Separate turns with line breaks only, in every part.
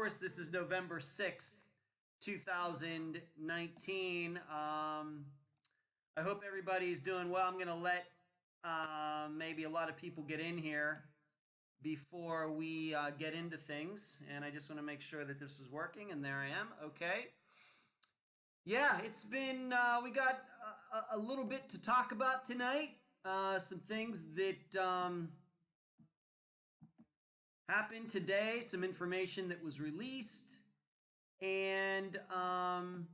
course, this is November 6th, 2019. I hope everybody's doing well. I'm going to let maybe a lot of people get in here before we get into things. And I just want to make sure that this is working. And there I am. Okay. Yeah, it's been, we got a little bit to talk about tonight. Some things that happened today, some information that was released. And I'm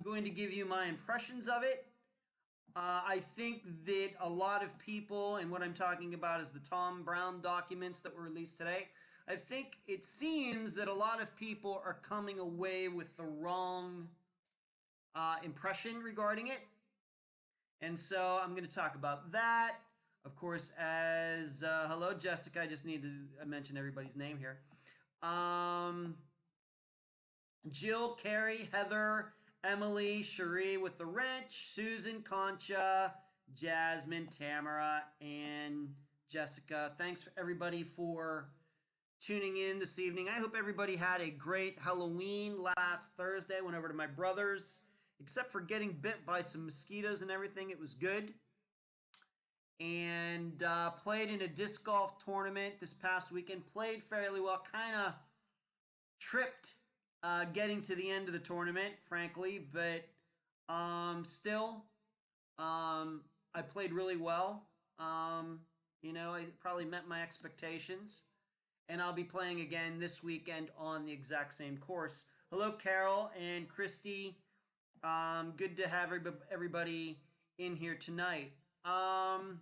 going to give you my impressions of it. I think that a lot of people, and what I'm talking about is the Tom Brown documents that were released today. I think it seems that a lot of people are coming away with the wrong impression regarding it. And so I'm going to talk about that. Of course, as hello, Jessica. I just need to mention everybody's name here. Jill, Carrie, Heather, Emily, Cherie with the wrench, Susan, Concha, Jasmine, Tamara, and Jessica. Thanks for everybody for tuning in this evening. I hope everybody had a great Halloween last Thursday. Went over to my brother's, except for getting bit by some mosquitoes and everything. It was good. And played in a disc golf tournament this past weekend. Played fairly well. Kind of tripped getting to the end of the tournament, frankly, but still, I played really well. You know, I probably met my expectations, and I'll be playing again this weekend on the exact same course. Hello, Carol and Christy. Good to have everybody in here tonight. I'm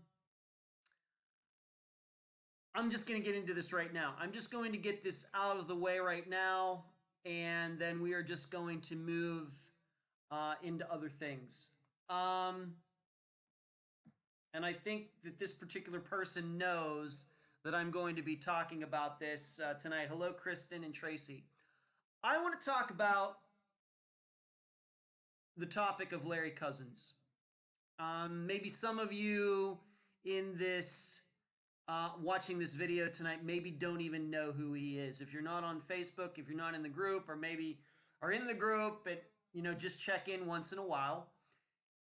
just going to get into this right now. I'm just going to get this out of the way right now, and then we are just going to move into other things. And I think that this particular person knows that I'm going to be talking about this tonight. Hello, Kristen and Tracy. I want to talk about the topic of Larry Cousins. Maybe some of you in this watching this video tonight maybe don't even know who he is. If you're not on Facebook, if you're not in the group, or maybe are in the group but you know just check in once in a while,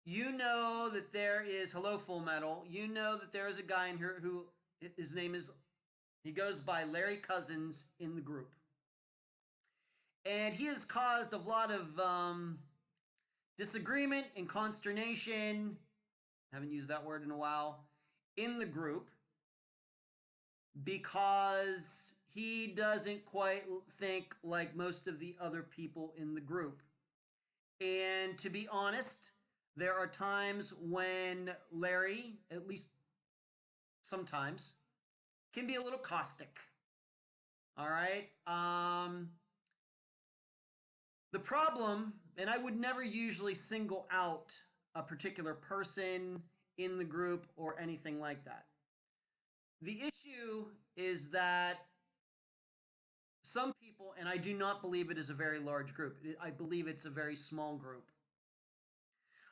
you know that there is, hello Full Metal, you know that there is a guy in here who his name is, he goes by Larry Cousins in the group, and he has caused a lot of disagreement and consternation, haven't used that word in a while, in the group, because he doesn't quite think like most of the other people in the group. And to be honest, there are times when Larry, at least sometimes, can be a little caustic. All right? The problem, and I would never usually single out a particular person in the group or anything like that. The issue is that some people, and I do not believe it is a very large group, I believe it's a very small group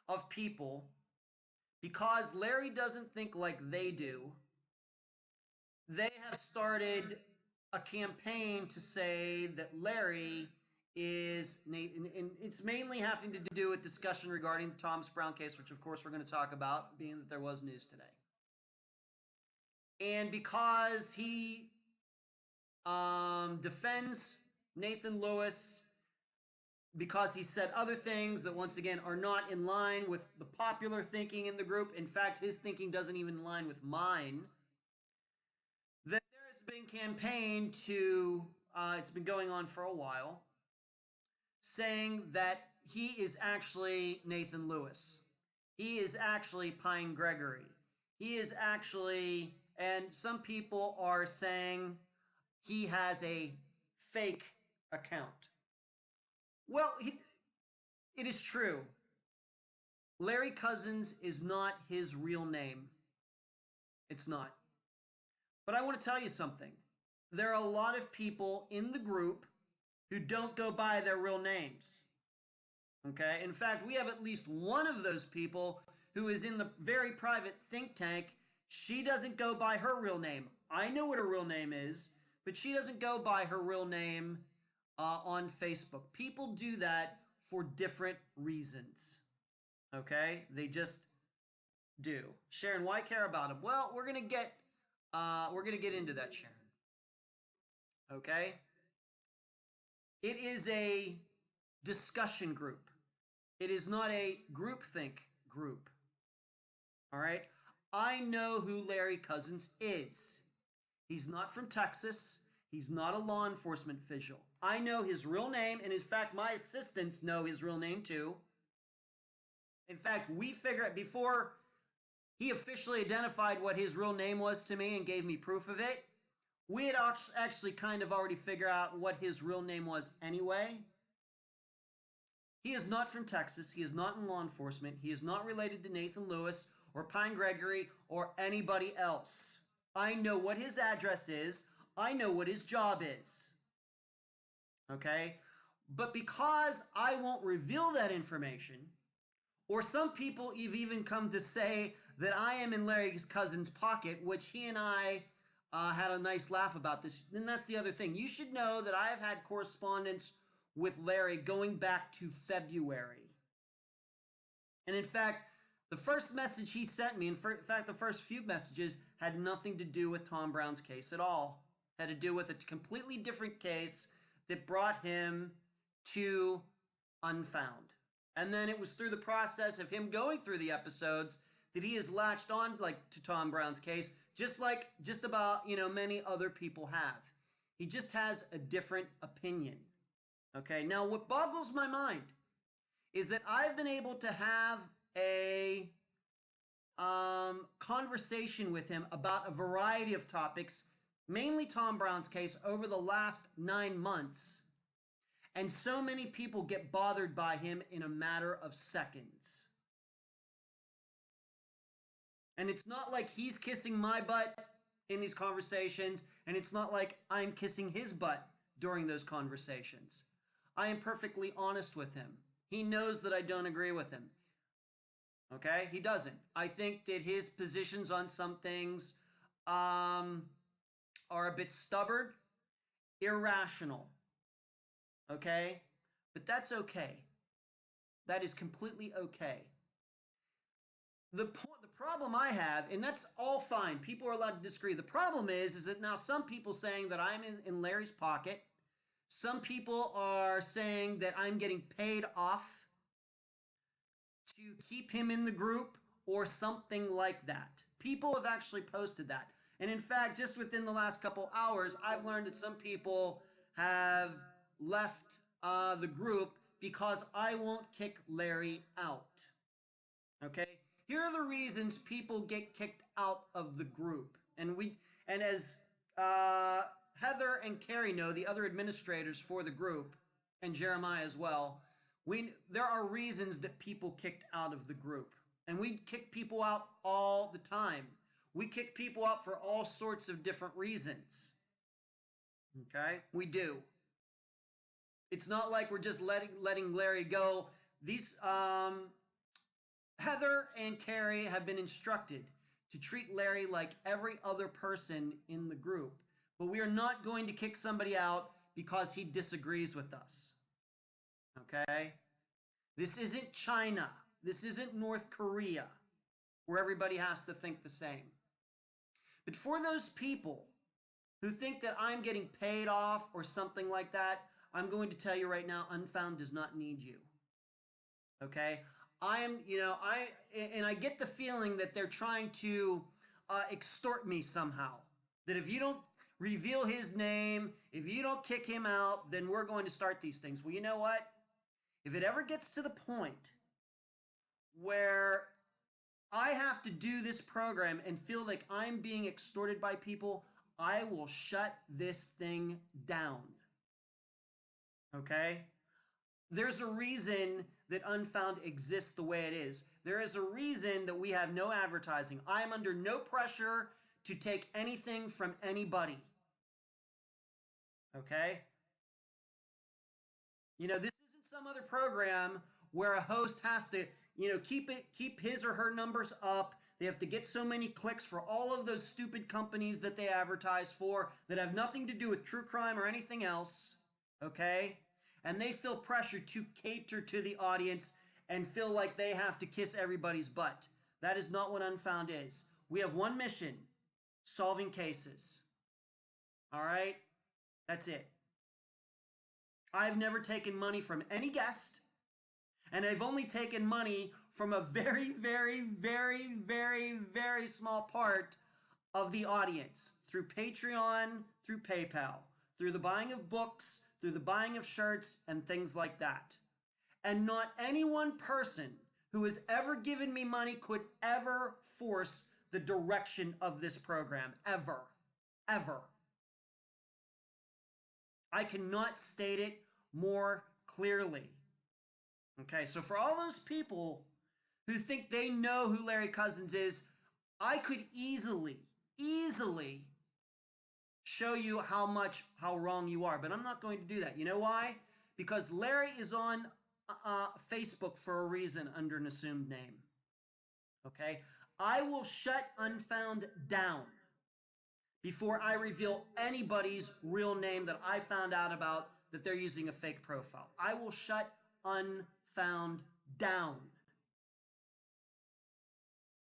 of people, because Larry doesn't think like they do, they have started a campaign to say that Larry is, and it's mainly having to do with discussion regarding the Thomas Brown case, which of course we're going to talk about, being that there was news today. And because he defends Nathan Lewis, because he said other things that once again are not in line with the popular thinking in the group, in fact his thinking doesn't even align with mine, that there has been campaign to, it's been going on for a while, saying that he is actually Nathan Lewis. He is actually Pine Gregory. He is actually, and some people are saying he has a fake account. Well, it is true. Larry Cousins is not his real name. It's not. But I want to tell you something. There are a lot of people in the group who don't go by their real names. Okay? In fact, we have at least one of those people who is in the very private think tank. She doesn't go by her real name. I know what her real name is, but she doesn't go by her real name on Facebook. People do that for different reasons. Okay? They just do. Sharon, why care about him? Well, we're gonna get into that, Sharon. Okay? It is a discussion group. It is not a groupthink group. All right? I know who Larry Cousins is. He's not from Texas. He's not a law enforcement official. I know his real name, and in fact, my assistants know his real name too. In fact, we figured out before he officially identified what his real name was to me and gave me proof of it, we had actually kind of already figured out what his real name was anyway. He is not from Texas. He is not in law enforcement. He is not related to Nathan Lewis or Pine Gregory or anybody else. I know what his address is. I know what his job is. Okay? But because I won't reveal that information, or some people have even come to say that I am in Larry's cousin's pocket, which he and I had a nice laugh about this. Then that's the other thing. You should know that I have had correspondence with Larry going back to February. And in fact, the first message he sent me, in fact, the first few messages had nothing to do with Tom Brown's case at all. Had to do with a completely different case that brought him to Unfound. And then it was through the process of him going through the episodes that he has latched on to Tom Brown's case, just about, many other people have. He just has a different opinion. Okay, now what boggles my mind is that I've been able to have a conversation with him about a variety of topics, mainly Tom Brown's case, over the last 9 months. And so many people get bothered by him in a matter of seconds. And it's not like he's kissing my butt in these conversations, and it's not like I'm kissing his butt during those conversations. I am perfectly honest with him. He knows that I don't agree with him. Okay? He doesn't. I think that his positions on some things are a bit stubborn, irrational. Okay? But that's okay. That is completely okay. The problem I have, and that's all fine. People are allowed to disagree. The problem is that now some people saying that I'm in Larry's pocket. Some people are saying that I'm getting paid off to keep him in the group or something like that. People have actually posted that. And in fact, just within the last couple hours, I've learned that some people have left the group because I won't kick Larry out. Okay? Here are the reasons people get kicked out of the group. And as Heather and Carrie know, the other administrators for the group, and Jeremiah as well, there are reasons that people kicked out of the group. And we kick people out all the time. We kick people out for all sorts of different reasons. Okay? We do. It's not like we're just letting Larry go. These Heather and Carrie have been instructed to treat Larry like every other person in the group. But we are not going to kick somebody out because he disagrees with us. Okay? This isn't China. This isn't North Korea, where everybody has to think the same. But for those people who think that I'm getting paid off or something like that, I'm going to tell you right now, Unfound does not need you. Okay? I get the feeling that they're trying to extort me somehow. That if you don't reveal his name, if you don't kick him out, then we're going to start these things. Well, you know what? If it ever gets to the point where I have to do this program and feel like I'm being extorted by people, I will shut this thing down. Okay? There's a reason that Unfound exists the way it is. There is a reason that we have no advertising. I am under no pressure to take anything from anybody. Okay? This isn't some other program where a host has to, keep his or her numbers up. They have to get so many clicks for all of those stupid companies that they advertise for that have nothing to do with true crime or anything else. okay? And they feel pressure to cater to the audience and feel like they have to kiss everybody's butt. That is not what Unfound is. We have one mission, solving cases. All right? That's it. I've never taken money from any guest, and I've only taken money from a very, very, very, very, very small part of the audience through Patreon, through PayPal, through the buying of books, through the buying of shirts, and things like that. And not any one person who has ever given me money could ever force the direction of this program. Ever. Ever. I cannot state it more clearly. Okay, so for all those people who think they know who Larry Cousins is, I could easily show you how wrong you are, but I'm not going to do that. You know why? Because Larry is on Facebook for a reason under an assumed name. Okay? I will shut Unfound down before I reveal anybody's real name that I found out about that they're using a fake profile. I will shut Unfound down.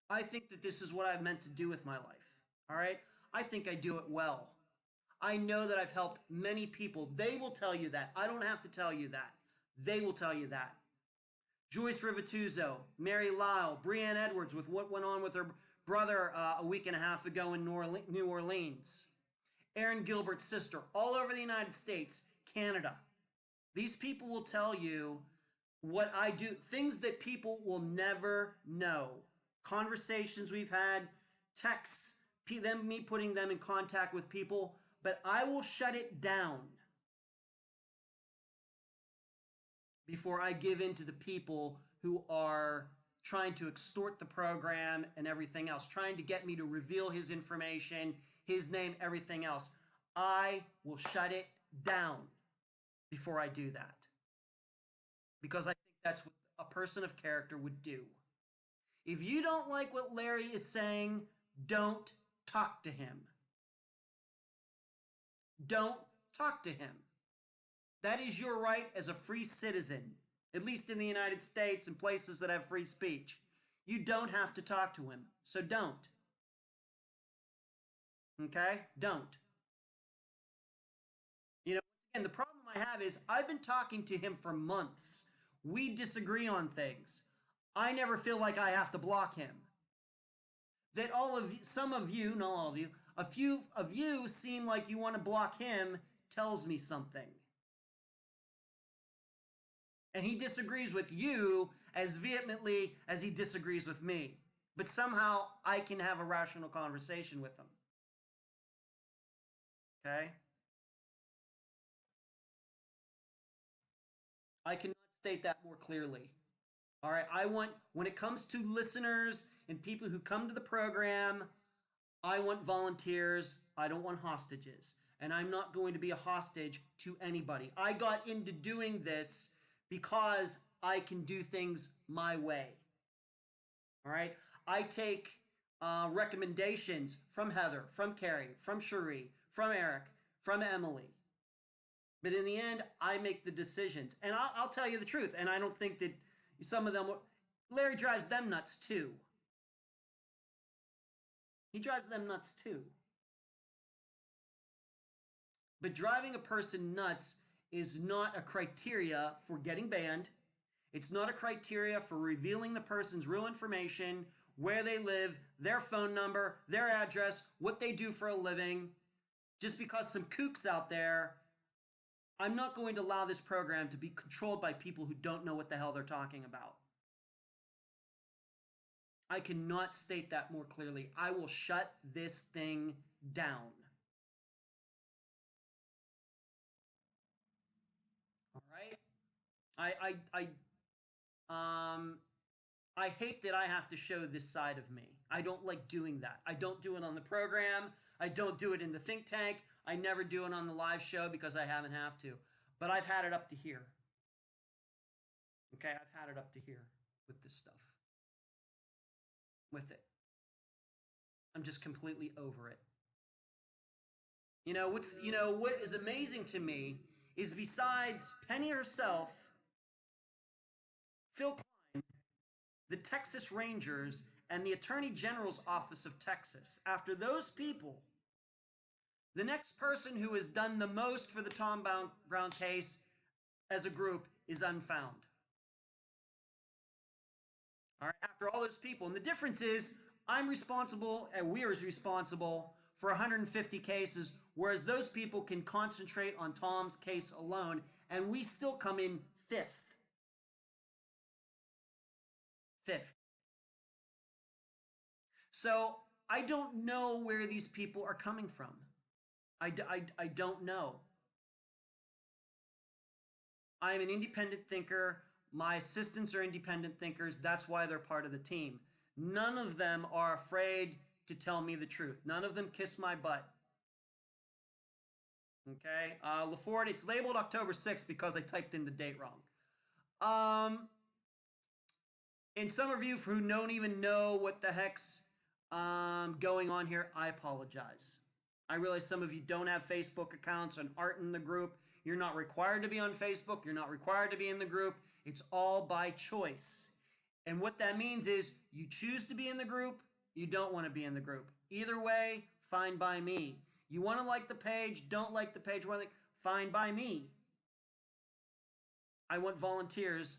I think that this is what I've meant to do with my life. All right? I think I do it well. I know that I've helped many people. They will tell you that. I don't have to tell you that. They will tell you that. Joyce Rivituzzo, Mary Lyle, Brianne Edwards with what went on with her brother a week and a half ago in New Orleans. Aaron Gilbert's sister, all over the United States, Canada. These people will tell you what I do, things that people will never know. Conversations we've had, texts, me putting them in contact with people, but I will shut it down before I give in to the people who are trying to extort the program and everything else, trying to get me to reveal his information, his name, everything else. I will shut it down before I do that. Because I think that's what a person of character would do. If you don't like what Larry is saying, don't talk to him. Don't talk to him. That is your right as a free citizen, at least in the United States and places that have free speech. You don't have to talk to him, so don't. Okay? Don't. You know, again, the problem I have is I've been talking to him for months. We disagree on things. I never feel like I have to block him. That some of you, not all of you, a few of you seem like you want to block him tells me something. And he disagrees with you as vehemently as he disagrees with me. But somehow I can have a rational conversation with him. Okay? I cannot state that more clearly. All right, when it comes to listeners and people who come to the program, I want volunteers. I don't want hostages. And I'm not going to be a hostage to anybody. I got into doing this because I can do things my way. All right, I take recommendations from Heather, from Carrie, from Cherie, from Eric, from Emily. But in the end, I make the decisions. And I'll tell you the truth. And I don't think that some of them, Larry drives them nuts too. He drives them nuts too. But driving a person nuts is not a criteria for getting banned. It's not a criteria for revealing the person's real information, where they live, their phone number, their address, what they do for a living. Just because some kooks out there, I'm not going to allow this program to be controlled by people who don't know what the hell they're talking about. I cannot state that more clearly. I will shut this thing down. All right? I hate that I have to show this side of me. I don't like doing that. I don't do it on the program. I don't do it in the think tank. I never do it on the live show because I haven't have to. But I've had it up to here. Okay, I've had it up to here with this stuff. With it. I'm just completely over it. What is amazing to me is besides Penny herself, Phil Klein, the Texas Rangers, and the Attorney General's Office of Texas. After those people, the next person who has done the most for the Tom Brown case as a group is Unfound. All right, after all those people. And the difference is I'm responsible, and we're responsible for 150 cases, whereas those people can concentrate on Tom's case alone, and we still come in fifth. So I don't know where these people are coming from. I don't know. I'm an independent thinker. My assistants are independent thinkers. That's why they're part of the team. None of them are afraid to tell me the truth. None of them kiss my butt. Okay, LaFord, it's labeled October 6th because I typed in the date wrong. And some of you who don't even know what the heck's going on here, I apologize. I realize some of you don't have Facebook accounts and aren't in the group. You're not required to be on Facebook. You're not required to be in the group. It's all by choice. And what that means is you choose to be in the group, you don't want to be in the group. Either way, fine by me. You want to like the page, don't like the page, fine by me. I want volunteers.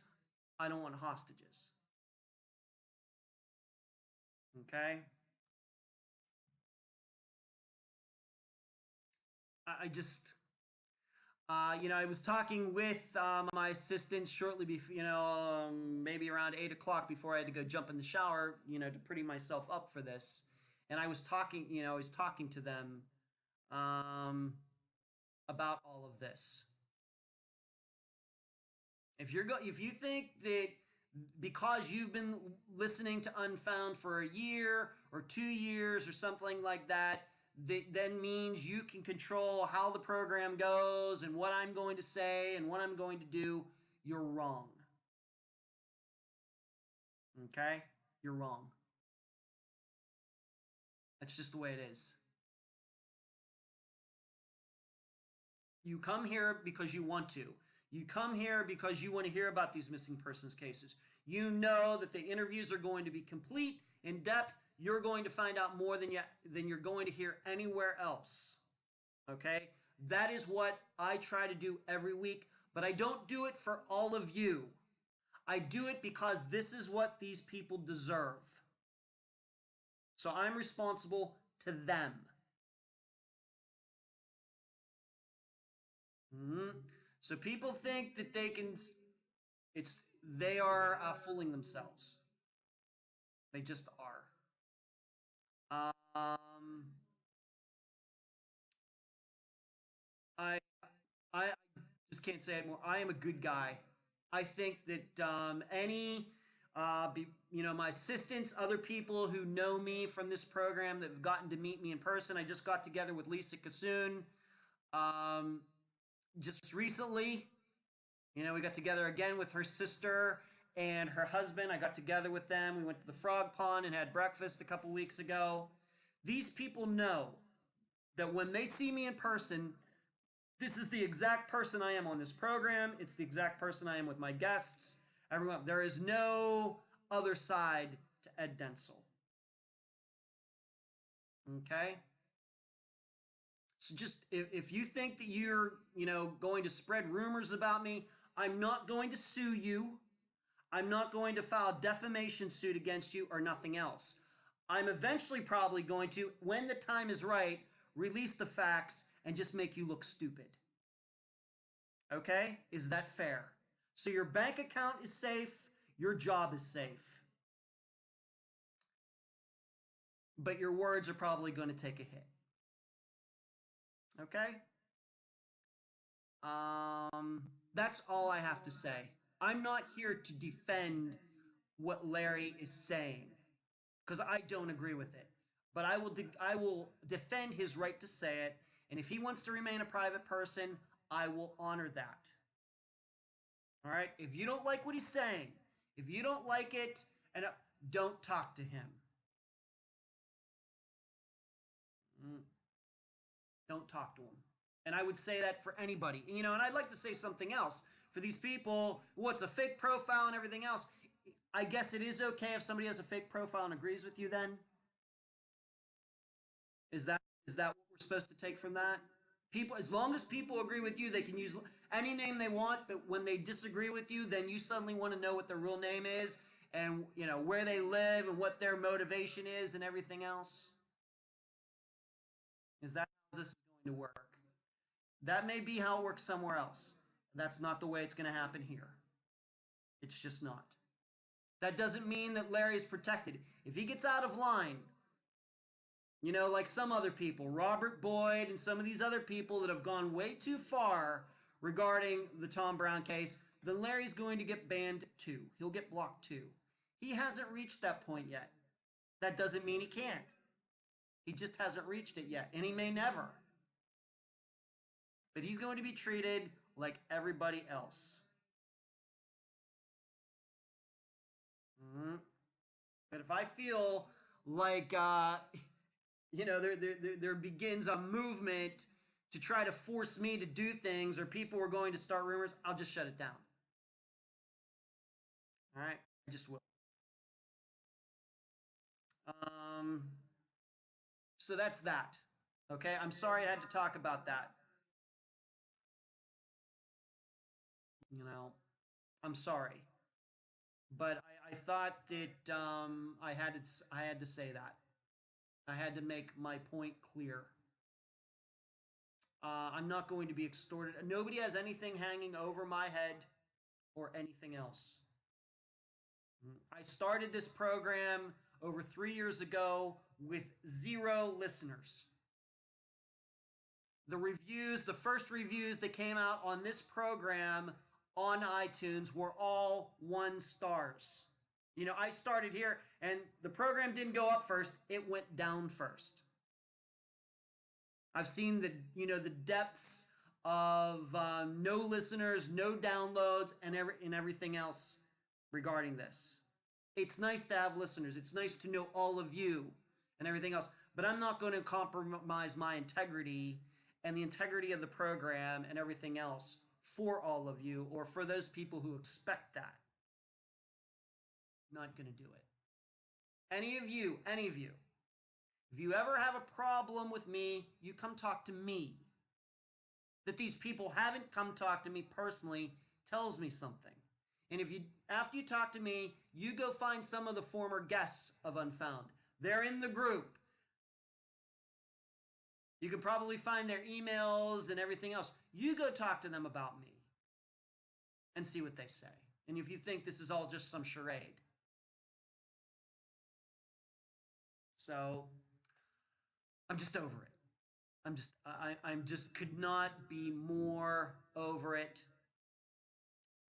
I don't want hostages. Okay? I just, I was talking with my assistant shortly before, maybe around 8 o'clock before I had to go jump in the shower, to pretty myself up for this. And I was talking to them about all of this. If you think that because you've been listening to Unfound for a year or 2 years or something like that, that then means you can control how the program goes and what I'm going to say and what I'm going to do, you're wrong. Okay? You're wrong. That's just the way it is. You come here because you want to. You come here because you want to hear about these missing persons cases. You know that the interviews are going to be complete, in depth. You're going to find out more than you're going to hear anywhere else. Okay? That is what I try to do every week, but I don't do it for all of you. I do it because this is what these people deserve. So I'm responsible to them. So people think that they are fooling themselves. They just are. I just can't say it more. I am a good guy. I think that my assistants, other people who know me from this program that have gotten to meet me in person. I just got together with Lisa Kassoon just recently. We got together again with her sister and her husband. I got together with them. We went to the frog pond and had breakfast a couple weeks ago. These people know that when they see me in person, this is the exact person I am on this program. It's the exact person I am with my guests. Everyone, there is no other side to Ed Dentzel. Okay? So just if you think that you're, going to spread rumors about me, I'm not going to sue you. I'm not going to file a defamation suit against you or nothing else. I'm eventually probably going to, when the time is right, release the facts and just make you look stupid. Okay? Is that fair? So your bank account is safe, your job is safe. But your words are probably going to take a hit. Okay? That's all I have to say. I'm not here to defend what Larry is saying because I don't agree with it. But I will defend his right to say it, and if he wants to remain a private person, I will honor that. All right? If you don't like what he's saying, if you don't like it, and don't talk to him. Don't talk to him. And I would say that for anybody. You know, and I'd like to say something else. For these people, what's a fake profile and everything else, I guess it is okay if somebody has a fake profile and agrees with you then? Is that what we're supposed to take from that? People, as long as people agree with you, they can use any name they want, but when they disagree with you, then you suddenly want to know what their real name is and, you know, where they live and what their motivation is and everything else. Is that how this is going to work? That may be how it works somewhere else. That's not the way it's going to happen here. It's just not. That doesn't mean that Larry is protected. If he gets out of line, you know, like some other people, Robert Boyd and some of these other people that have gone way too far regarding the Tom Brown case, then Larry's going to get banned too. He'll get blocked too. He hasn't reached that point yet. That doesn't mean he can't. He just hasn't reached it yet, and he may never. But he's going to be treated like everybody else. Mm-hmm. But if I feel like, you know, there begins a movement to try to force me to do things, or people are going to start rumors, I'll just shut it down. All right, I just will. So that's that. Okay, I'm sorry I had to talk about that. You know, I'm sorry, but I thought that I had to say that. I had to make my point clear. I'm not going to be extorted. Nobody has anything hanging over my head or anything else. I started this program over 3 years ago with 0 listeners. The first reviews that came out on this program on iTunes were all 1 stars. You know, I started here and the program didn't go up first, it went down first. I've seen the, you know, the depths of no listeners, no downloads, and everything else regarding this. It's nice to have listeners. It's nice to know all of you and everything else. But I'm not going to compromise my integrity and the integrity of the program and everything else for all of you or for those people who expect that. Not going to do it. Any of you, if you ever have a problem with me, you come talk to me. That these people haven't come talk to me personally tells me something. And if you, after you talk to me, you go find some of the former guests of Unfound. They're in the group. You can probably find their emails and everything else. You go talk to them about me and see what they say. And if you think this is all just some charade. So I'm just over it. I'm just could not be more over it.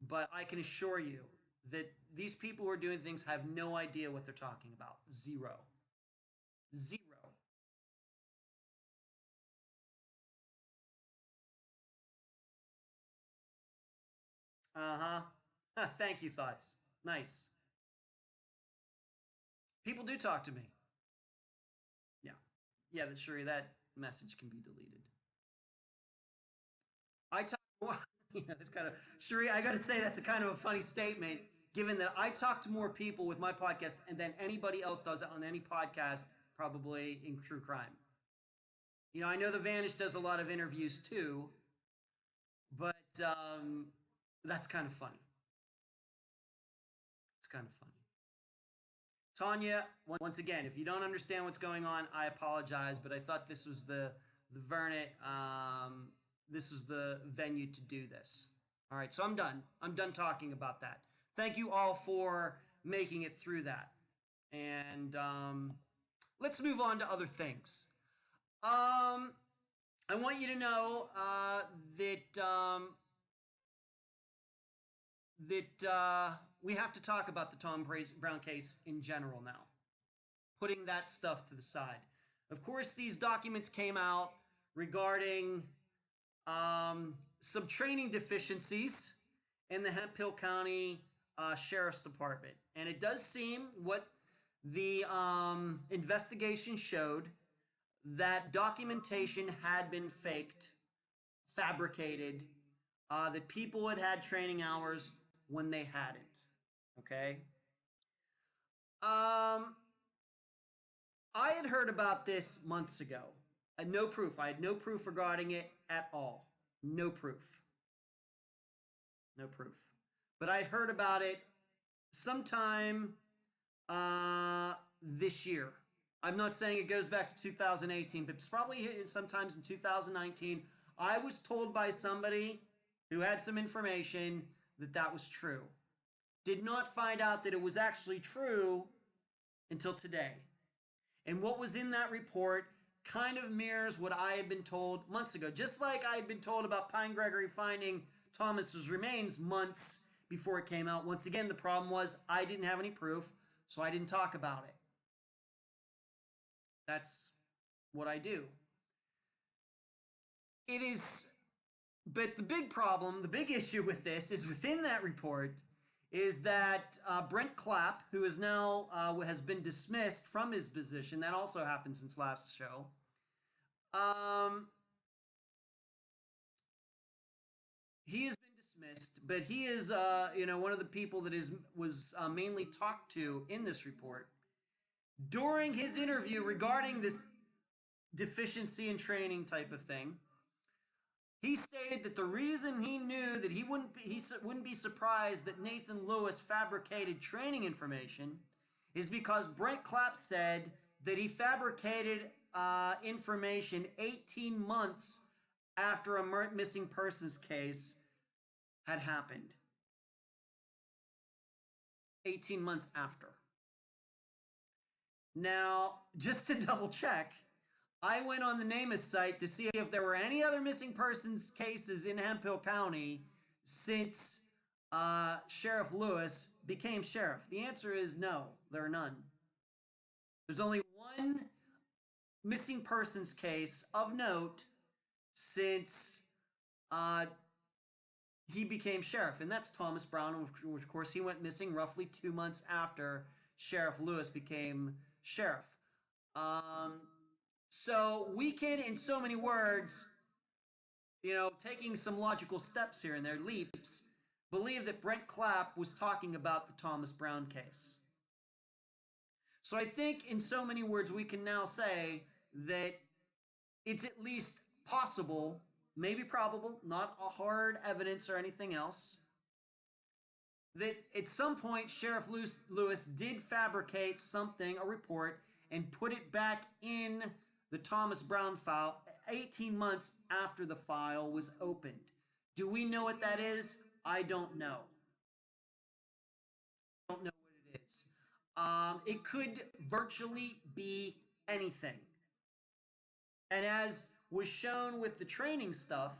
But I can assure you that these people who are doing things have no idea what they're talking about. 0. 0. Uh-huh. Thank you, Thoughts. Nice. People do talk to me. Yeah. Yeah, that sure that message can be deleted. I talk more. Yeah, that's kind of Sheree. I got to say that's a kind of a funny statement, given that I talk to more people with my podcast than anybody else does on any podcast, probably in true crime. You know, I know the Vanish does a lot of interviews too, but that's kind of funny. It's kind of funny. Tanya, once again, if you don't understand what's going on, I apologize, but I thought this was the Vernet. This was the venue to do this. All right, so I'm done. I'm done talking about that. Thank you all for making it through that. And let's move on to other things. I want you to know that we have to talk about the Tom Brown case in general now, putting that stuff to the side. Of course, these documents came out regarding some training deficiencies in the Hemphill County Sheriff's Department. And it does seem what the investigation showed that documentation had been faked fabricated, that people had training hours when they hadn't. Okay. Um, I had heard about this months ago. No proof. I had no proof regarding it at all. No proof. No proof. But I'd heard about it sometime this year. I'm not saying it goes back to 2018, but it's probably sometimes in 2019. I was told by somebody who had some information that that was true. Did not find out that it was actually true until today. And what was in that report kind of mirrors what I had been told months ago. Just like I had been told about Pine Gregory finding Thomas's remains months before it came out. Once again, the problem was I didn't have any proof, so I didn't talk about it. That's what I do. It is, but the big problem, the big issue with this is within that report is that Brent Clapp, who is now has been dismissed from his position, that also happened since last show. He has been dismissed, but he is one of the people that was mainly talked to in this report. During his interview regarding this deficiency in training type of thing, he stated that the reason he knew that he wouldn't be surprised that Nathan Lewis fabricated training information is because Brent Clapp said that he fabricated information 18 months after a missing persons case had happened. 18 months after. Now, just to double check, I went on the NamUs site to see if there were any other missing persons cases in Hemphill County since Sheriff Lewis became sheriff. The answer is no, there are none. There's only one missing persons case of note since he became sheriff, and that's Thomas Brown, which of course he went missing roughly 2 months after Sheriff Lewis became sheriff. So we can, in so many words, taking some logical steps here and there, leaps, believe that Brent Clapp was talking about the Thomas Brown case. So I think in so many words we can now say that it's at least possible, maybe probable, not a hard evidence or anything else, that at some point Sheriff Lewis did fabricate something, a report, and put it back in the Thomas Brown file 18 months after the file was opened. Do we know what that is? I don't know. I don't know what it is. It could virtually be anything. And as was shown with the training stuff,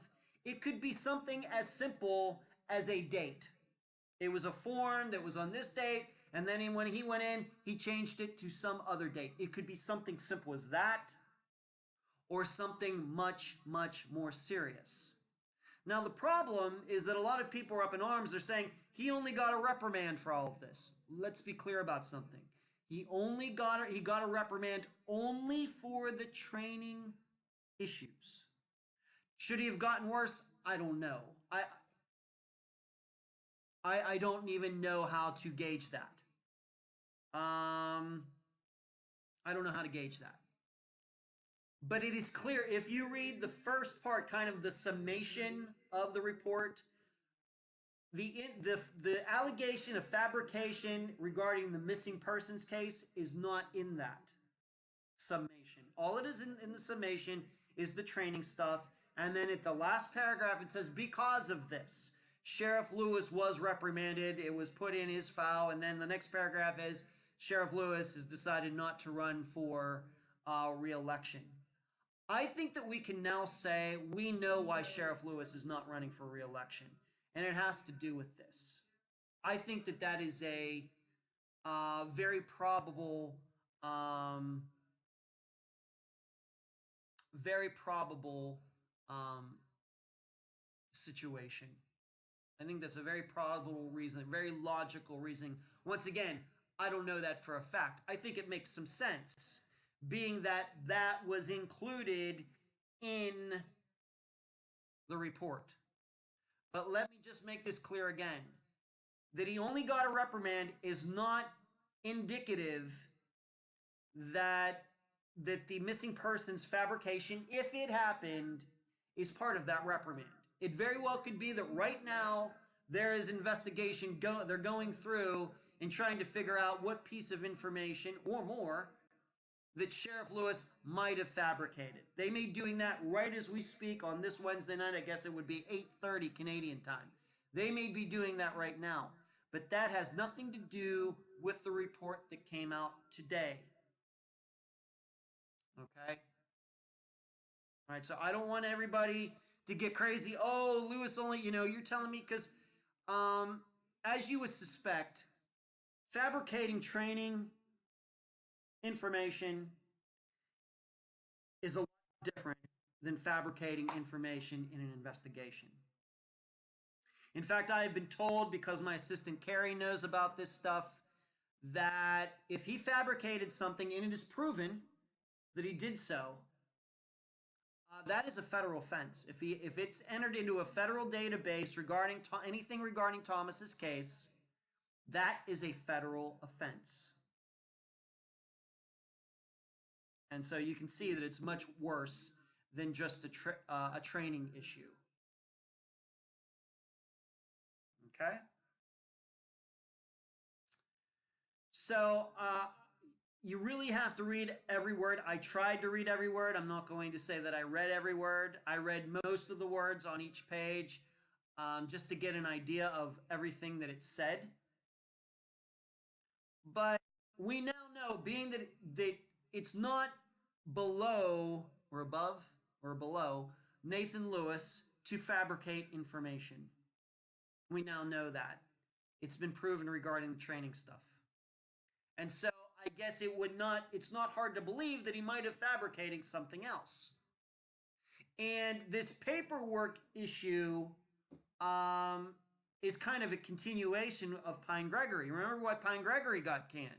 it could be something as simple as a date. It was a form that was on this date, and then when he went in, he changed it to some other date. It could be something simple as that, or something much, much more serious. Now, the problem is that a lot of people are up in arms. They're saying he only got a reprimand for all of this. Let's be clear about something. He got a reprimand only for the training issues. Should he have gotten worse? I don't know. I don't even know how to gauge that. I don't know how to gauge that. But it is clear if you read the first part, kind of the summation of the report, the allegation of fabrication regarding the missing persons case is not in that summation. All it is in the summation is the training stuff, and then at the last paragraph it says, because of this, Sheriff Lewis was reprimanded, it was put in his file, and then the next paragraph is, Sheriff Lewis has decided not to run for re-election. I think that we can now say we know why Sheriff Lewis is not running for re-election, and it has to do with this. I think that that is a very probable situation. I think that's a very probable reason, very logical reason. Once again, I don't know that for a fact. I think it makes some sense, being that that was included in the report. But let me just make this clear again. That he only got a reprimand is not indicative that the missing persons fabrication, if it happened, is part of that reprimand. It very well could be that right now there is investigation they're going through and trying to figure out what piece of information or more that Sheriff Lewis might have fabricated. They may be doing that right as we speak on this Wednesday night. I guess it would be 8:30 Canadian time. They may be doing that right now. But that has nothing to do with the report that came out today. Okay? All right, so I don't want everybody to get crazy. Oh, Lewis only, you're telling me because as you would suspect, fabricating training information is a lot different than fabricating information in an investigation. In fact, I have been told, because my assistant Carrie knows about this stuff, that if he fabricated something and it is proven that he did so, that is a federal offense. If it's entered into a federal database regarding anything regarding Thomas's case, that is a federal offense. And so you can see that it's much worse than just a training issue. Okay? So you really have to read every word. I tried to read every word. I'm not going to say that I read every word. I read most of the words on each page just to get an idea of everything that it said. But we now know, being that it's not below or above or below Nathan Lewis to fabricate information. We now know that. It's been proven regarding the training stuff. And so I guess it's not hard to believe that he might have fabricating something else. And this paperwork issue is kind of a continuation of Pine Gregory. Remember why Pine Gregory got canned?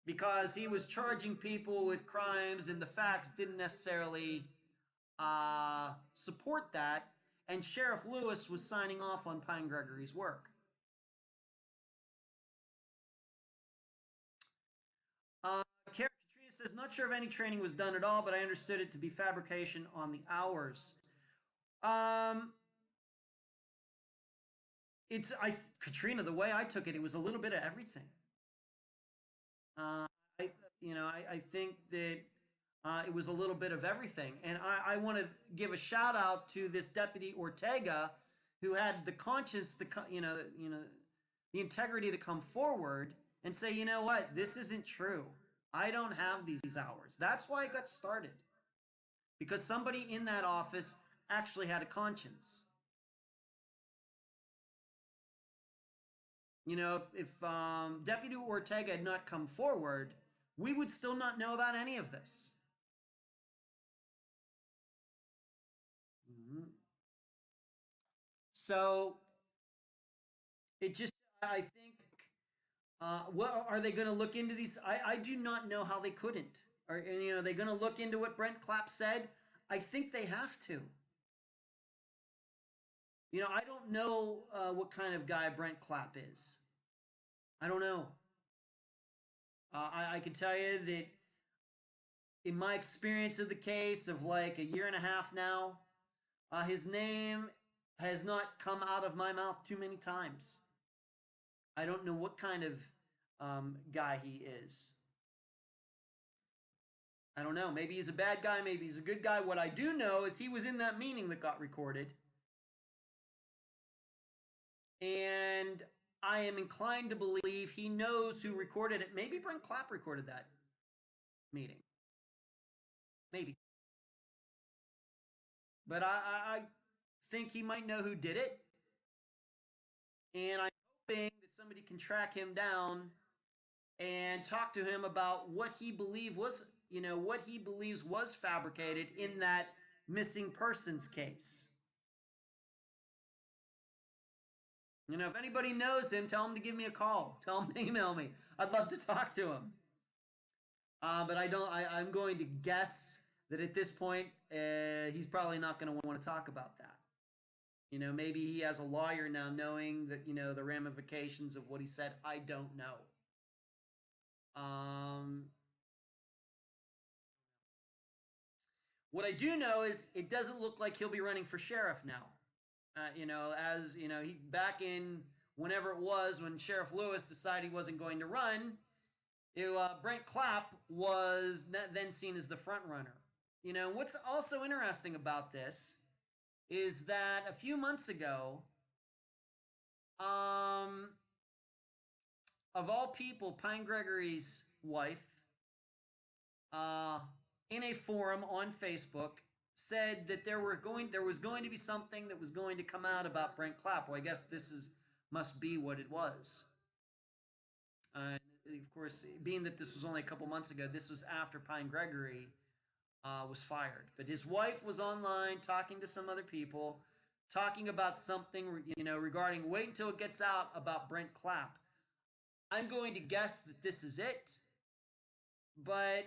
Because he was charging people with crimes and the facts didn't necessarily support that, and Sheriff Lewis was signing off on Pine Gregory's work. Katrina says, not sure if any training was done at all, but I understood it to be fabrication on the hours. Katrina, the way I took it, it was a little bit of everything. I think that it was a little bit of everything. And I want to give a shout out to this Deputy Ortega, who had the conscience to, the integrity to come forward and say, you know what, this isn't true. I don't have these hours. That's why it got started. Because somebody in that office actually had a conscience. If Deputy Ortega had not come forward, we would still not know about any of this. So it just, I think, what are they going to look into these? I do not know how they couldn't. Are they going to look into what Brent Clapp said? I think they have to. I don't know what kind of guy Brent Clapp is. I don't know. I can tell you that in my experience of the case of like a year and a half now, his name has not come out of my mouth too many times. I don't know what kind of guy he is. I don't know. Maybe he's a bad guy. Maybe he's a good guy. What I do know is he was in that meeting that got recorded. And I am inclined to believe he knows who recorded it. Maybe Brent Clapp recorded that meeting. Maybe. But I think he might know who did it. And I'm hoping that somebody can track him down and talk to him about what he believes was fabricated in that missing persons case. If anybody knows him, tell him to give me a call. Tell him to email me. I'd love to talk to him. But I'm going to guess that at this point, he's probably not going to want to talk about that. You know, maybe he has a lawyer now knowing that, you know, the ramifications of what he said. I don't know. What I do know is it doesn't look like he'll be running for sheriff now. You know, as you know, he back in whenever it was when Sheriff Lewis decided he wasn't going to run, Brent Clapp was then seen as the front runner. You know, what's also interesting about this is that a few months ago, of all people, Pine Gregory's wife, in a forum on Facebook, said that there was going to be something that was going to come out about Brent Clapp. Well, I guess must be what it was. Of course, being that this was only a couple months ago, this was after Pine Gregory was fired. But his wife was online talking to some other people, talking about something, you know, regarding wait until it gets out about Brent Clapp. I'm going to guess that this is it, but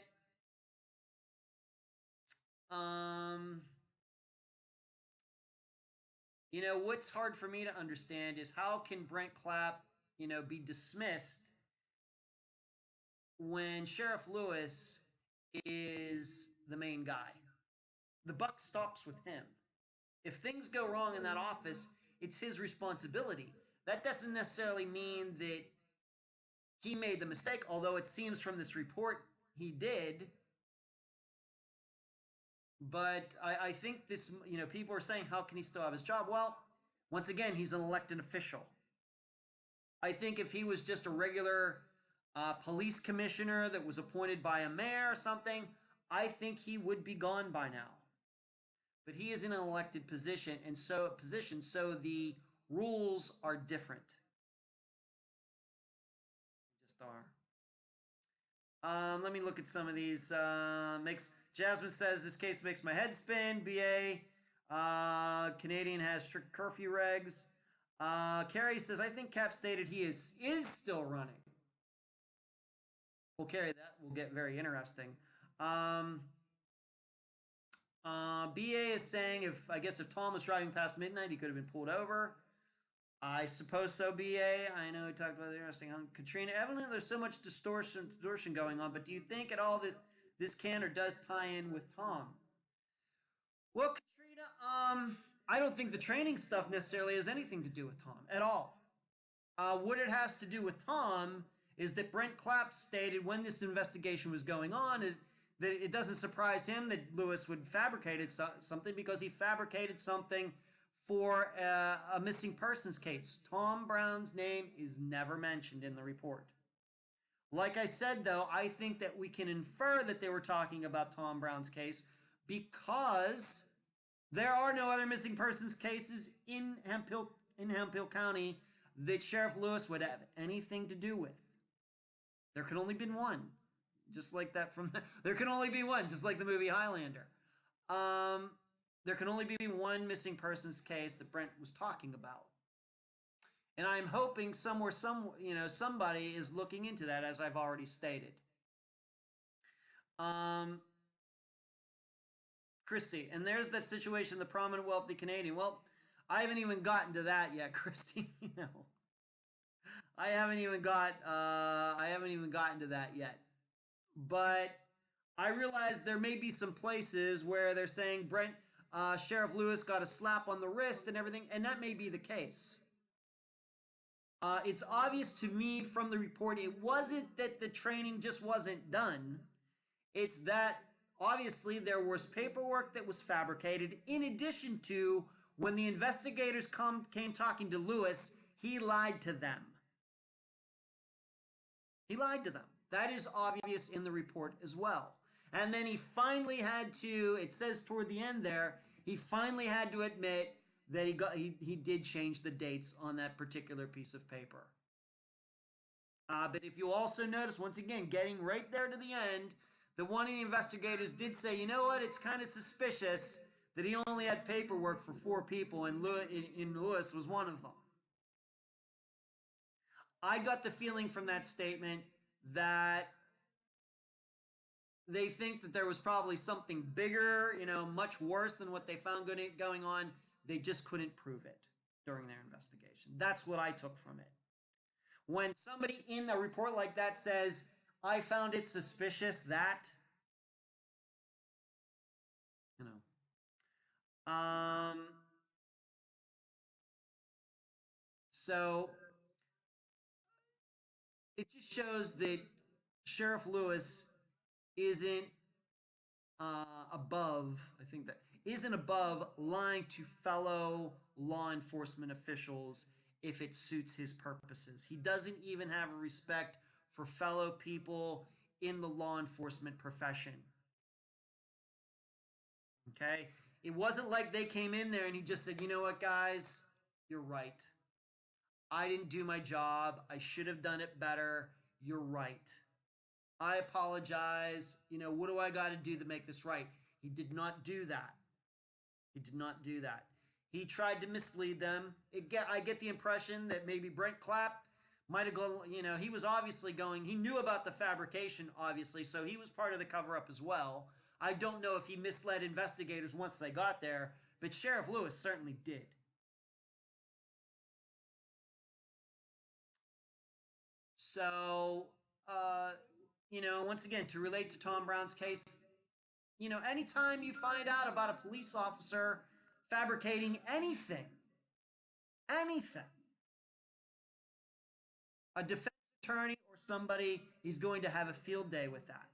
you know, what's hard for me to understand is how can Brent Clapp, you know, be dismissed when Sheriff Lewis is the main guy? The buck stops with him. If things go wrong in that office, it's his responsibility. That doesn't necessarily mean that he made the mistake, although it seems from this report he did. But I think this, you know, people are saying, how can he still have his job? Well, once again, he's an elected official. I think if he was just a regular police commissioner that was appointed by a mayor or something, I think he would be gone by now. But he is in an elected position, and so the rules are different. They just are. Let me look at some of these. Jasmine says this case makes my head spin. BA Canadian has strict curfew regs. Carrie says I think Cap stated he is still running. We'll carry that. We'll get very interesting. BA is saying if Tom was driving past midnight, he could have been pulled over. I suppose so, BA. I know we talked about the interesting. Katrina, evidently there's so much distortion going on, but do you think at all this can or does tie in with Tom? Well, Katrina, I don't think the training stuff necessarily has anything to do with Tom at all. What it has to do with Tom is that Brent Clapp stated when this investigation was going on that it doesn't surprise him that Lewis would fabricate something because he fabricated something for a missing persons case. Tom Brown's name is never mentioned in the report. Like I said, though, I think that we can infer that they were talking about Tom Brown's case because there are no other missing persons cases in Hemphill County that Sheriff Lewis would have anything to do with. There could only been one. Just like that there can only be one, just like the movie Highlander. There can only be one missing persons case that Brent was talking about. And I'm hoping somebody is looking into that, as I've already stated. Christy, and there's that situation, the prominent wealthy Canadian. Well, I haven't even gotten to that yet, Christy. You know, I haven't even gotten to that yet. But I realize there may be some places where they're saying Sheriff Lewis got a slap on the wrist and everything, and that may be the case. It's obvious to me from the report, it wasn't that the training just wasn't done. It's that obviously there was paperwork that was fabricated. In addition to, when the investigators came talking to Lewis, he lied to them. He lied to them. That is obvious in the report as well. And then he finally had to, it says toward the end there, he finally had to admit that he did change the dates on that particular piece of paper. But if you also notice, once again, getting right there to the end, that one of the investigators did say, you know what, it's kind of suspicious that he only had paperwork for 4 people, and Lewis was one of them. I got the feeling from that statement that They think that there was probably something bigger, you know, much worse than what they found going on. They just couldn't prove it during their investigation. That's what I took from it. When somebody in a report like that says, I found it suspicious that, you know. So it just shows that Sheriff Lewis isn't above, I think that isn't above lying to fellow law enforcement officials if it suits his purposes. He doesn't even have a respect for fellow people in the law enforcement profession. Okay? It wasn't like they came in there and he just said, you know what, guys, you're right. I didn't do my job. I should have done it better. You're right. I apologize. You know, what do I got to do to make this right? He did not do that. He did not do that. He tried to mislead them. I get the impression that maybe Brent Clapp might have gone, you know, he was obviously going, he knew about the fabrication, obviously, so he was part of the cover up as well. I don't know if he misled investigators once they got there, but Sheriff Lewis certainly did. So, you know, once again, to relate to Tom Brown's case, you know, anytime you find out about a police officer fabricating anything, anything, a defense attorney or somebody is going to have a field day with that.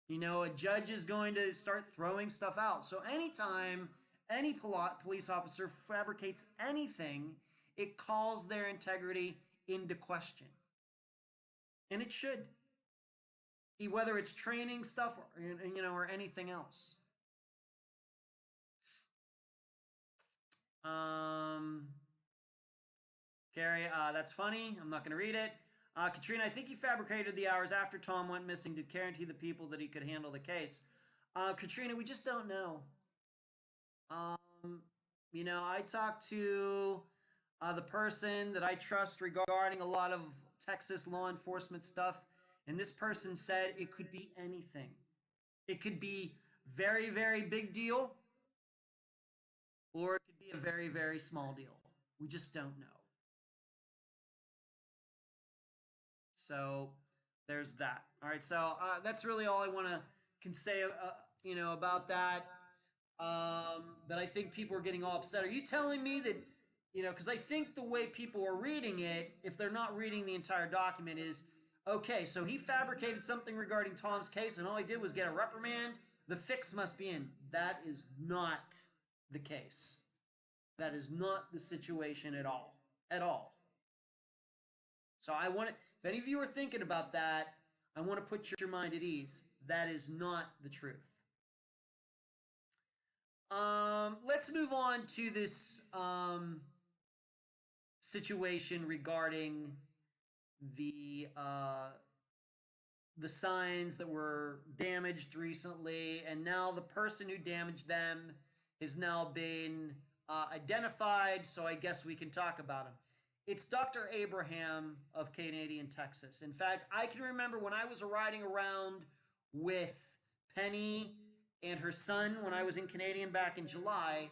You know, a judge is going to start throwing stuff out. So anytime any police officer fabricates anything, it calls their integrity into question. And it should. Whether it's training stuff or, you know, or anything else. Carrie, that's funny. I'm not going to read it. Katrina, I think he fabricated the hours after Tom went missing to guarantee the people that he could handle the case. Katrina, we just don't know. You know, I talked to the person that I trust regarding a lot of Texas law enforcement stuff, and this person said it could be anything. It could be very, very big deal, or it could be a very, very small deal. We just don't know. So there's that. All right, so that's really all I want to can say, you know, about that. But I think people are getting all upset. Are you telling me that, you know, because I think the way people are reading it, if they're not reading the entire document, is okay, so he fabricated something regarding Tom's case and all he did was get a reprimand. The fix must be in. That is not the case. That is not the situation at all. At all. So I want to, if any of you are thinking about that, I want to put your mind at ease. That is not the truth. Let's move on to this situation regarding the signs that were damaged recently, and now the person who damaged them has now been identified. So I guess we can talk about him. It's Dr. Abraham of Canadian, Texas. In fact, I can remember when I was riding around with Penny and her son when I was in Canadian back in July,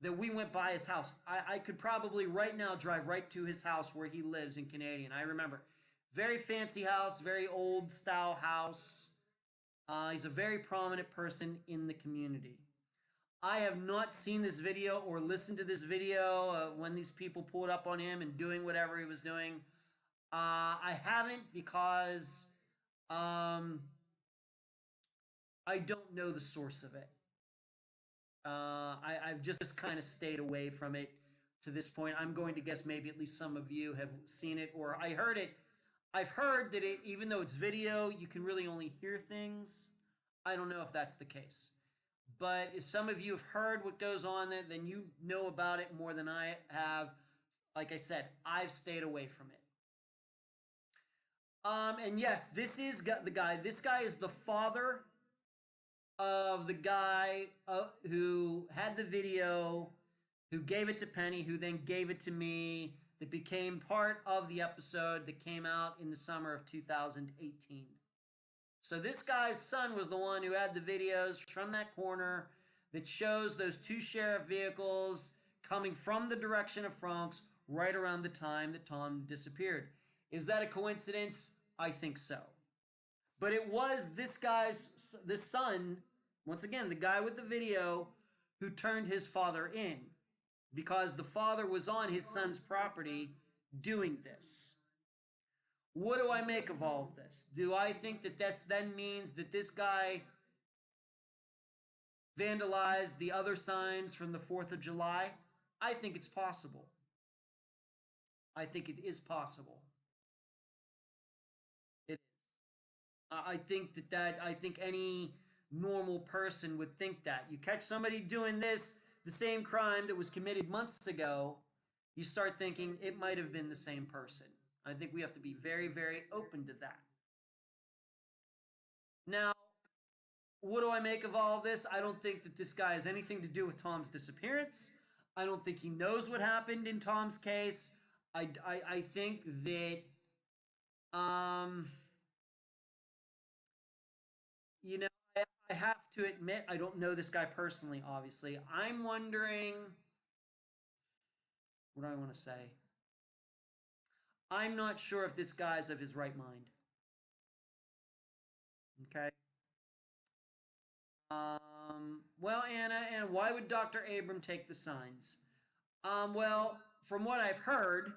that we went by his house. I could probably right now drive right to his house where he lives in Canadian. I remember. Very fancy house, very old style house. He's a very prominent person in the community. I have not seen this video or listened to this video when these people pulled up on him and doing whatever he was doing. I haven't because I don't know the source of it. I've just kind of stayed away from it to this point. I'm going to guess maybe at least some of you have seen it or I heard it. I've heard that even though it's video, you can really only hear things. I don't know if that's the case. But if some of you have heard what goes on there, then you know about it more than I have. Like I said, I've stayed away from it. And yes, this is the guy. This guy is the father of the guy who had the video, who gave it to Penny, who then gave it to me, that became part of the episode that came out in the summer of 2018. So this guy's son was the one who had the videos from that corner that shows those two sheriff vehicles coming from the direction of Frank's right around the time that Tom disappeared. Is that a coincidence? I think so. But it was this son, once again, the guy with the video, who turned his father in because the father was on his son's property doing this. What do I make of all of this? Do I think that this then means that this guy vandalized the other signs from the 4th of July? I think it's possible. I think it is possible. It is. I think any normal person would think that. You catch somebody doing this, the same crime that was committed months ago, you start thinking it might have been the same person. I think we have to be very, very open to that. Now, what do I make of all of this? I don't think that this guy has anything to do with Tom's disappearance. I don't think he knows what happened in Tom's case. I think that, you know, I have to admit, I don't know this guy personally, obviously. I'm wondering, what do I want to say? I'm not sure if this guy's of his right mind. Okay. Well, Anna, why would Dr. Abram take the signs? Well, from what I've heard,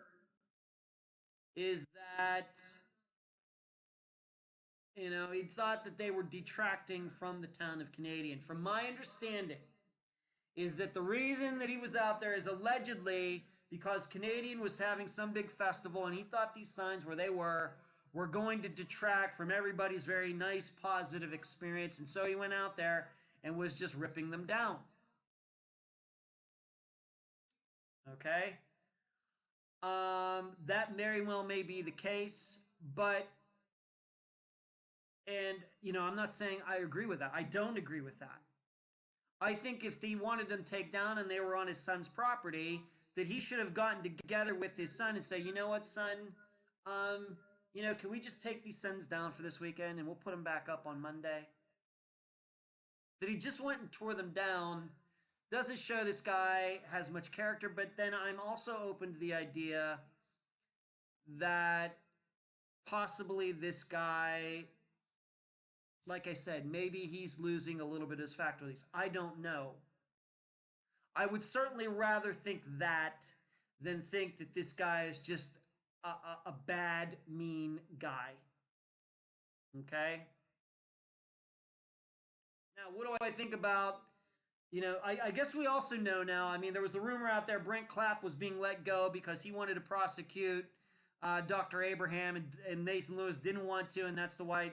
is that, he thought that they were detracting from the town of Canadian. From my understanding, is that the reason that he was out there is allegedly because Canadian was having some big festival and he thought these signs where they were going to detract from everybody's very nice, positive experience. And so he went out there and was just ripping them down. Okay? That very well may be the case, but, I'm not saying I agree with that. I don't agree with that. I think if he wanted them taken down and they were on his son's property, that he should have gotten together with his son and say, you know what, son, can we just take these signs down for this weekend and we'll put them back up on Monday? That he just went and tore them down doesn't show this guy has much character, but then I'm also open to the idea that possibly this guy, like I said, maybe he's losing a little bit of his faculties. I don't know. I would certainly rather think that than think that this guy is just a bad, mean guy. Okay? Now, what do I think about, I guess we also know now, there was the rumor out there Brent Clapp was being let go because he wanted to prosecute Dr. Abraham and Nathan Lewis didn't want to, and that's the why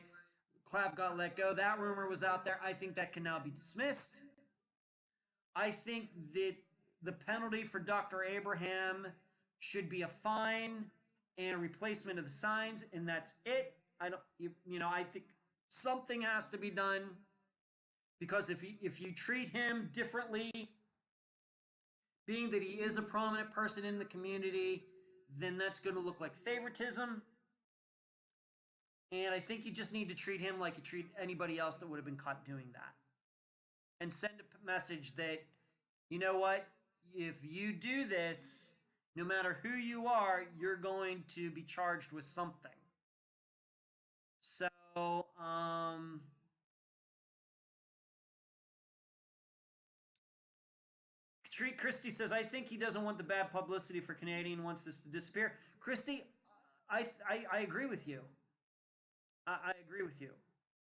Clapp got let go. That rumor was out there. I think that can now be dismissed. I think that the penalty for Dr. Abraham should be a fine and a replacement of the signs, and that's it. I think something has to be done because if you treat him differently, being that he is a prominent person in the community, then that's going to look like favoritism. And I think you just need to treat him like you treat anybody else that would have been caught doing that. And send a message that, you know what, if you do this, no matter who you are, you're going to be charged with something. So, Christy says, I think he doesn't want the bad publicity for Canadian, wants this to disappear. Christy, I agree with you. I agree with you.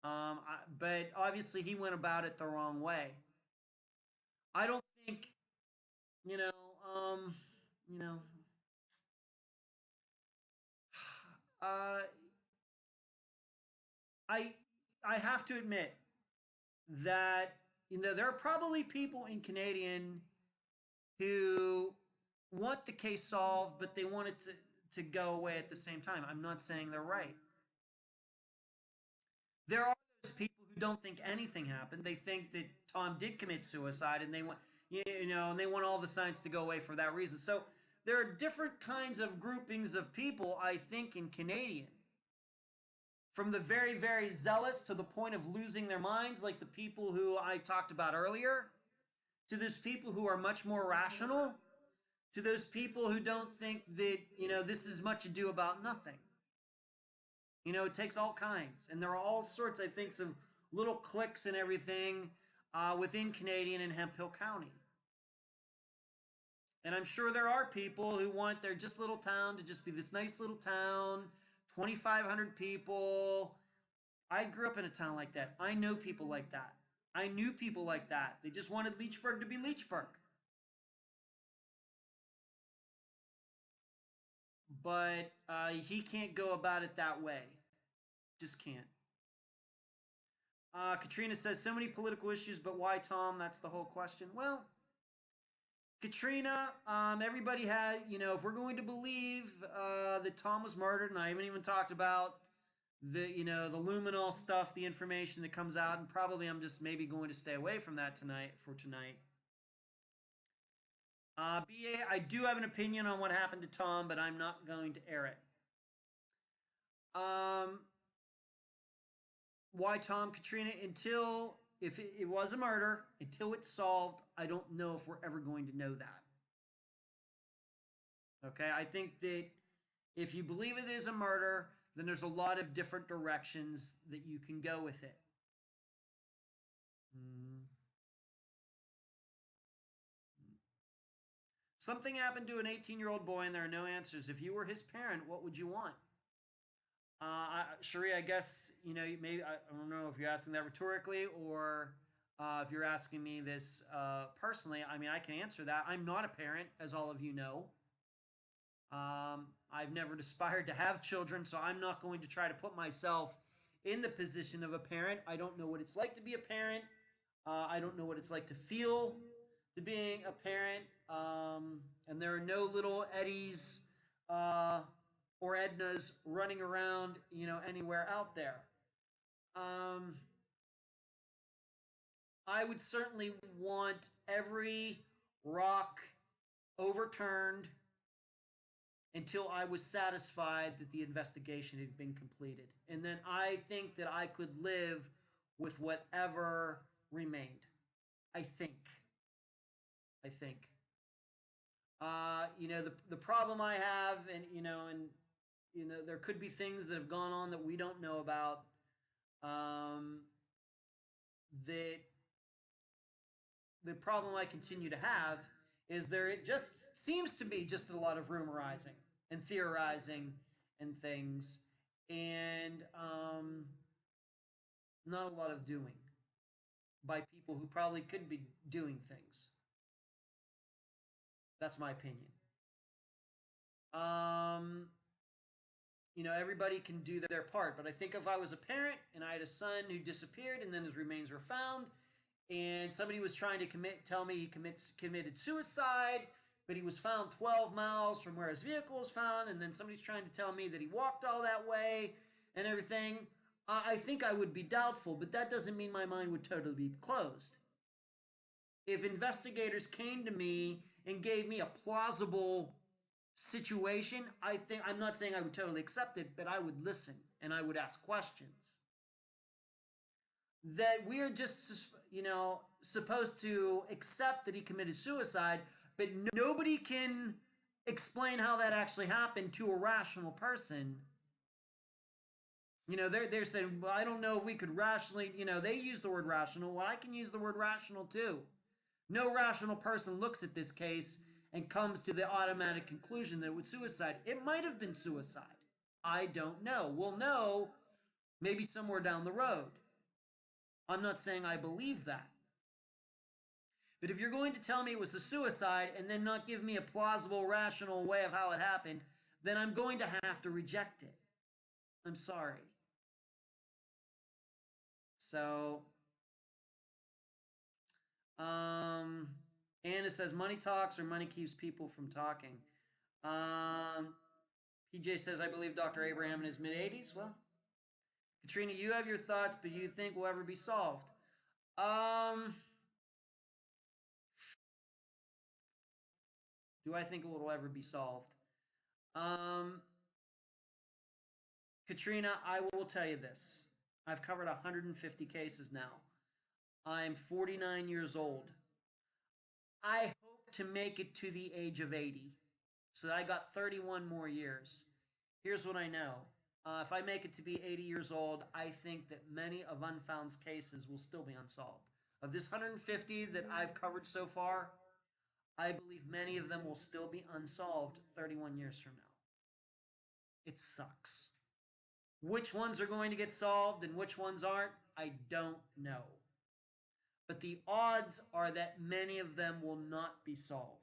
But obviously he went about it the wrong way. I don't think, I have to admit that, there are probably people in Canadian who want the case solved, but they want it to go away at the same time. I'm not saying they're right. There are those people who don't think anything happened. They think that Tom did commit suicide, and they want, and they want all the signs to go away for that reason. So there are different kinds of groupings of people, I think, in Canadian. From the very, very zealous to the point of losing their minds, like the people who I talked about earlier, to those people who are much more rational, to those people who don't think that, this is much ado about nothing. It takes all kinds. And there are all sorts, I think, of little cliques and everything within Canadian and Hemphill County. And I'm sure there are people who want their just little town to just be this nice little town, 2,500 people. I grew up in a town like that. I know people like that. I knew people like that. They just wanted Leechburg to be Leechburg. But he can't go about it that way. Just can't. Katrina says, so many political issues, but why Tom? That's the whole question. Well, Katrina, everybody had, if we're going to believe that Tom was murdered, and I haven't even talked about the, the Luminol stuff, the information that comes out, and probably I'm just maybe going to stay away from that tonight. BA, I do have an opinion on what happened to Tom, but I'm not going to air it. Why Tom, Katrina? Until, if it was a murder, until it's solved, I don't know if we're ever going to know that. Okay, I think that if you believe it is a murder, then there's a lot of different directions that you can go with it. Something happened to an 18-year-old boy and there are no answers. If you were his parent, what would you want? Cherie, I guess, maybe, I don't know if you're asking that rhetorically or if you're asking me this personally. I mean, I can answer that. I'm not a parent, as all of you know. I've never aspired to have children, so I'm not going to try to put myself in the position of a parent. I don't know what it's like to be a parent. I don't know what it's like to feel to being a parent. And there are no little Eddies or Ednas running around, anywhere out there. I would certainly want every rock overturned until I was satisfied that the investigation had been completed. And then I think that I could live with whatever remained. I think. The problem I have, and there could be things that have gone on that we don't know about. That the problem I continue to have is it just seems to be just a lot of rumorizing and theorizing and things, and not a lot of doing by people who probably could be doing things. That's my opinion. Everybody can do their part, but I think if I was a parent and I had a son who disappeared and then his remains were found, and somebody was trying to tell me he committed suicide, but he was found 12 miles from where his vehicle was found, and then somebody's trying to tell me that he walked all that way and everything, I think I would be doubtful, but that doesn't mean my mind would totally be closed. If investigators came to me and gave me a plausible situation, I'm not saying I would totally accept it, but I would listen and I would ask questions. That we're just, supposed to accept that he committed suicide, but nobody can explain how that actually happened to a rational person. They're saying, well, I don't know if we could rationally, they use the word rational. Well, I can use the word rational too. No rational person looks at this case and comes to the automatic conclusion that it was suicide. It might have been suicide. I don't know. We'll know maybe somewhere down the road. I'm not saying I believe that. But if you're going to tell me it was a suicide and then not give me a plausible, rational way of how it happened, then I'm going to have to reject it. I'm sorry. So, Anna says, money talks or money keeps people from talking. PJ says, I believe Dr. Abraham in his mid-80s. Well, Katrina, you have your thoughts, but you think will ever be solved. Do I think it will ever be solved? Katrina, I will tell you this. I've covered 150 cases now. I'm 49 years old. I hope to make it to the age of 80. So I got 31 more years. Here's what I know. If I make it to be 80 years old, I think that many of Unfound's cases will still be unsolved. Of this 150 that I've covered so far, I believe many of them will still be unsolved 31 years from now. It sucks. Which ones are going to get solved and which ones aren't, I don't know. But the odds are that many of them will not be solved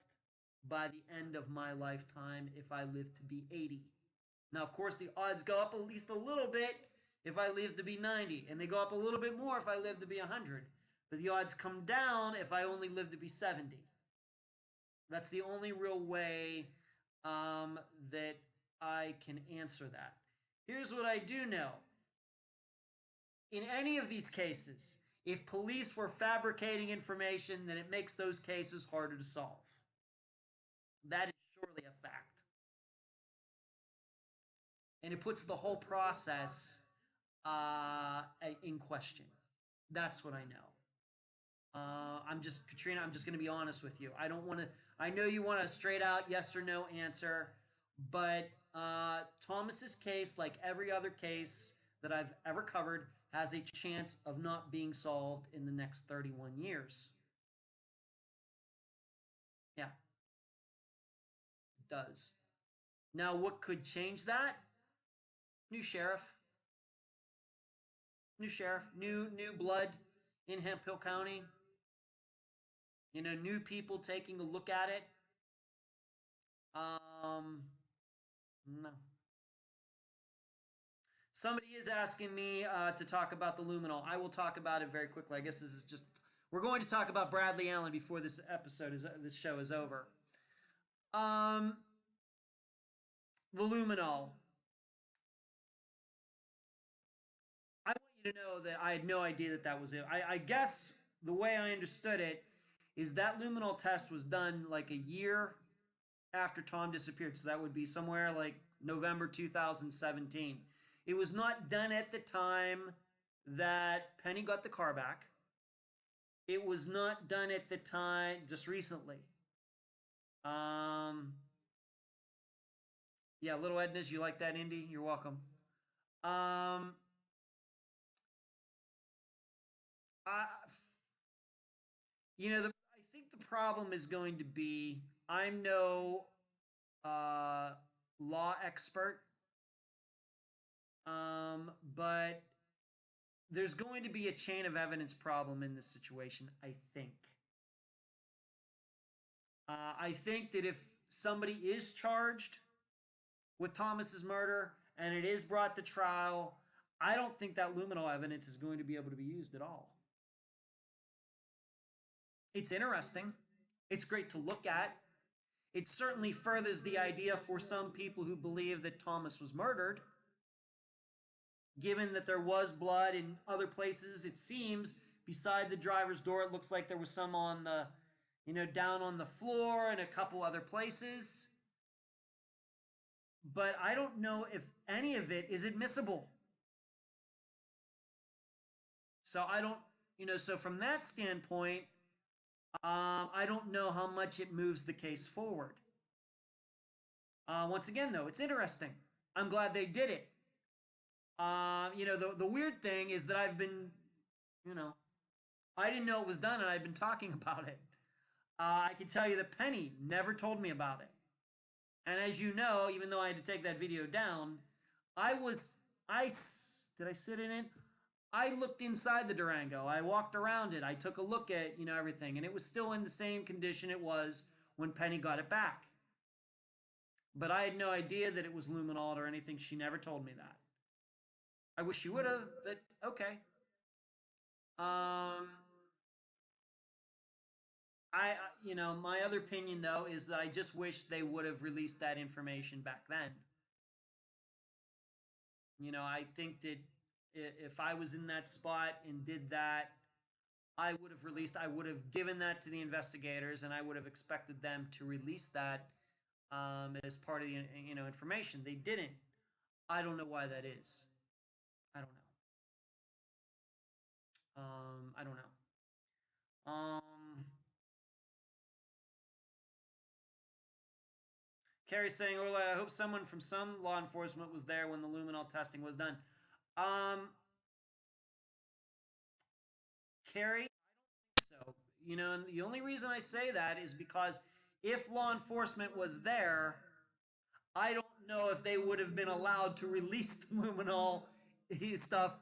by the end of my lifetime if I live to be 80. Now, of course, the odds go up at least a little bit if I live to be 90, and they go up a little bit more if I live to be 100. But the odds come down if I only live to be 70. That's the only real way that I can answer that. Here's what I do know. In any of these cases, if police were fabricating information, then it makes those cases harder to solve. That is surely a fact. And it puts the whole process in question. That's what I know. Katrina, I'm just going to be honest with you. I know you want a straight out yes or no answer, but Thomas's case, like every other case that I've ever covered, has a chance of not being solved in the next 31 years. Yeah, it does. Now, what could change that? New sheriff, new blood in Hemphill County. New people taking a look at it. No. Somebody is asking me to talk about the Luminol. I will talk about it very quickly. I guess this is just, we're going to talk about Bradley Allen before this show is over. The Luminol. I want you to know that I had no idea that was it. I guess the way I understood it is that Luminol test was done like a year after Tom disappeared. So that would be somewhere like November 2017. It was not done at the time that Penny got the car back. It was not done at the time, just recently. Yeah, Little Edna's, you like that, Indy? You're welcome. I think the problem is going to be, I'm no law expert, but there's going to be a chain of evidence problem in this situation, I think. I think that if somebody is charged with Thomas's murder and it is brought to trial, I don't think that Luminol evidence is going to be able to be used at all. It's interesting. It's great to look at. It certainly furthers the idea for some people who believe that Thomas was murdered. Given that there was blood in other places, it seems, beside the driver's door, it looks like there was some on the, down on the floor and a couple other places. But I don't know if any of it is admissible. So I don't, so from that standpoint, I don't know how much it moves the case forward. Once again, though, it's interesting. I'm glad they did it. The weird thing is that I've been, I didn't know it was done and I've been talking about it. I can tell you that Penny never told me about it. And as you know, even though I had to take that video down, did I sit in it? I looked inside the Durango. I walked around it. I took a look at, everything. And it was still in the same condition it was when Penny got it back. But I had no idea that it was Luminol or anything. She never told me that. I wish she would have, but okay. My other opinion, though, is that I just wish they would have released that information back then. I think that if I was in that spot and did that, I would have given that to the investigators, and I would have expected them to release that as part of the information. They didn't. I don't know why that is. I don't know. I don't know. Carrie's saying, "Oh, I hope someone from some law enforcement was there when the luminol testing was done." Um, Carrie, so and the only reason I say that is because if law enforcement was there, I don't know if they would have been allowed to release the luminol stuff,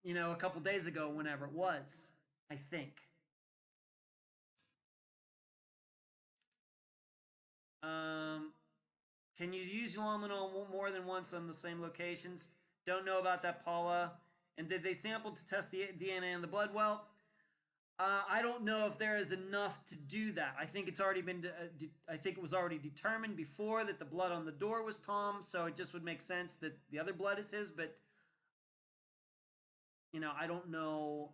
a couple days ago, whenever it was. I think. Um, can you use luminol more than once on the same locations? Don't know about that, Paula. And did they sample to test the DNA in the blood? Well, I don't know if there is enough to do that. I think it's already been. I think it was already determined before that the blood on the door was Tom, so it just would make sense that the other blood is his. But I don't know.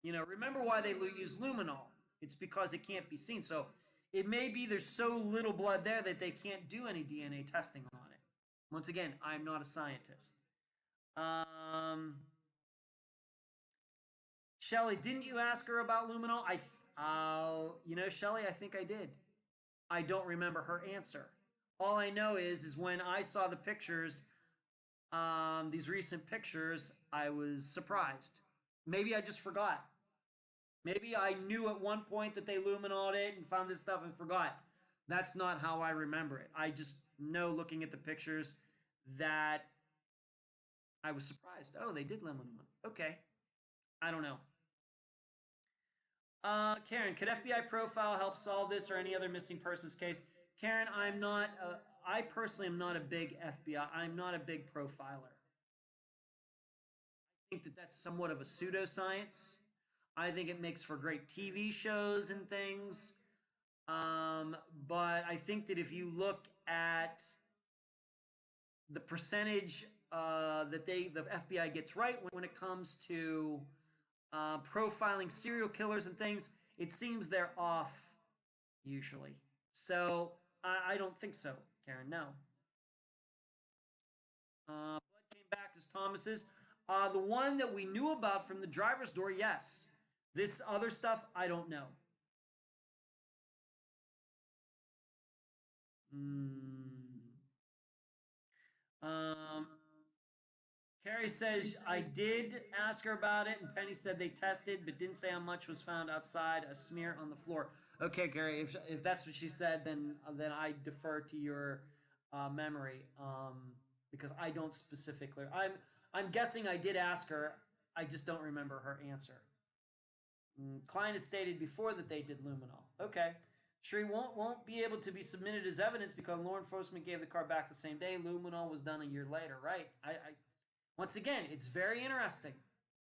Remember why they use luminol? It's because it can't be seen. So it may be there's so little blood there that they can't do any DNA testing on it. Once again, I'm not a scientist. Shelly, didn't you ask her about luminol? Shelly, I think I did. I don't remember her answer. All I know is when I saw the pictures, these recent pictures, I was surprised. Maybe I just forgot. Maybe I knew at one point that they luminoled it and found this stuff and forgot. That's not how I remember it. I just know looking at the pictures that I was surprised. Oh, they did luminol it. Okay. I don't know. Karen, could FBI profile help solve this or any other missing persons case? Karen, I'm not. I personally am not a big FBI. I'm not a big profiler. I think that that's somewhat of a pseudoscience. I think it makes for great TV shows and things. But I think that if you look at the percentage that the FBI gets right when it comes to profiling serial killers and things, it seems they're off usually. So I don't think so, Karen. No. Blood came back as Thomas's. The one that we knew about from the driver's door, yes. This other stuff, I don't know. Mm. Um, Carrie says, I did ask her about it, and Penny said they tested, but didn't say how much was found outside a smear on the floor. Okay, Carrie, if that's what she said, then I defer to your memory, because I don't specifically. I'm guessing I did ask her. I just don't remember her answer. Klein has stated before that they did luminol. Okay. Shree won't be able to be submitted as evidence because law enforcement gave the car back the same day. Luminol was done a year later, right? I once again, it's very interesting.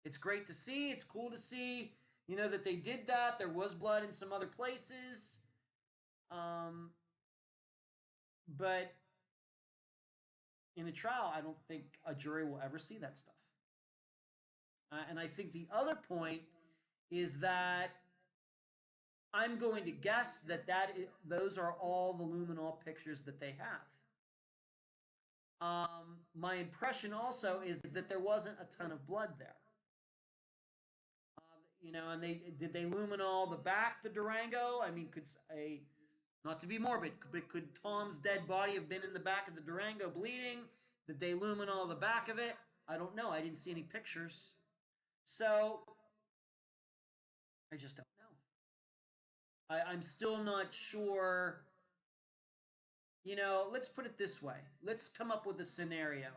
It's great to see. It's cool to see, that they did that. There was blood in some other places. Um, but in a trial, I don't think a jury will ever see that stuff. And I think the other point is that I'm going to guess those are all the luminol pictures that they have. My impression also is that there wasn't a ton of blood there. And they luminol the back, the Durango? I mean, could a not to be morbid, but could Tom's dead body have been in the back of the Durango bleeding? Did they luminol the back of it? I don't know. I didn't see any pictures, so I just don't know. I'm still not sure. Let's put it this way. Let's come up with a scenario.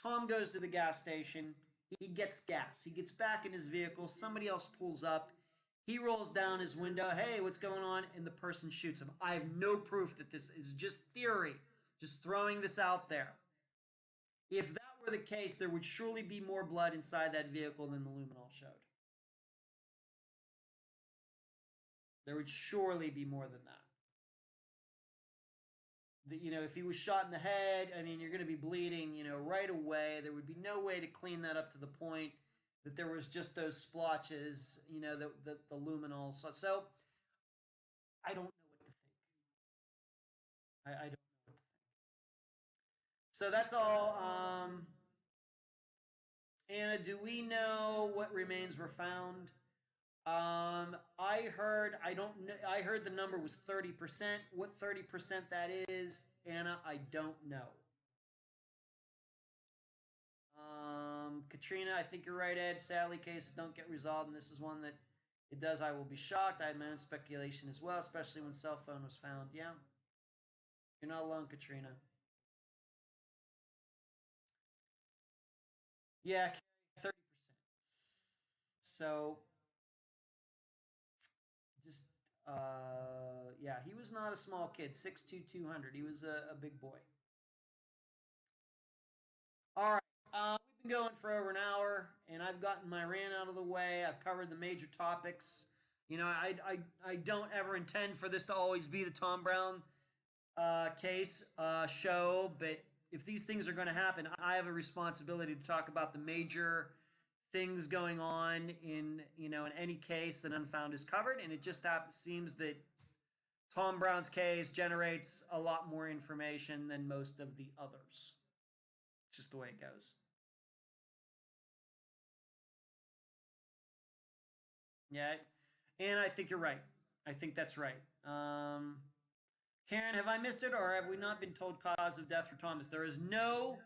Tom goes to the gas station. He gets gas. He gets back in his vehicle. Somebody else pulls up. He rolls down his window. Hey, what's going on? And the person shoots him. I have no proof that this is just theory. Just throwing this out there. If that were the case, there would surely be more blood inside that vehicle than the luminol showed. There would surely be more than that. If he was shot in the head, I mean, you're going to be bleeding, right away. There would be no way to clean that up to the point that there was just those splotches, the luminol. So I don't know what to think. I don't know what to think. So that's all. Anna, do we know what remains were found? I heard. I don't. I heard the number was 30%. What 30% that is, Anna? I don't know. Katrina, I think you're right, Ed. Sadly, cases don't get resolved, and this is one that it does. I will be shocked. I had my own speculation as well, especially when cell phone was found. Yeah, you're not alone, Katrina. Yeah, 30%. So just yeah, he was not a small kid. 6'2", 200. He was a big boy. All right. We've been going for over an hour, and I've gotten my rant out of the way. I've covered the major topics. You know, I don't ever intend for this to always be the Tom Brown case show, but if these things are going to happen, I have a responsibility to talk about the major things going on in in any case that Unfound is covered, and it just seems that Tom Brown's case generates a lot more information than most of the others. It's just the way it goes. Yeah, and I think you're right. I think that's right. Karen, have I missed it, or have we not been told cause of death for Thomas? There is no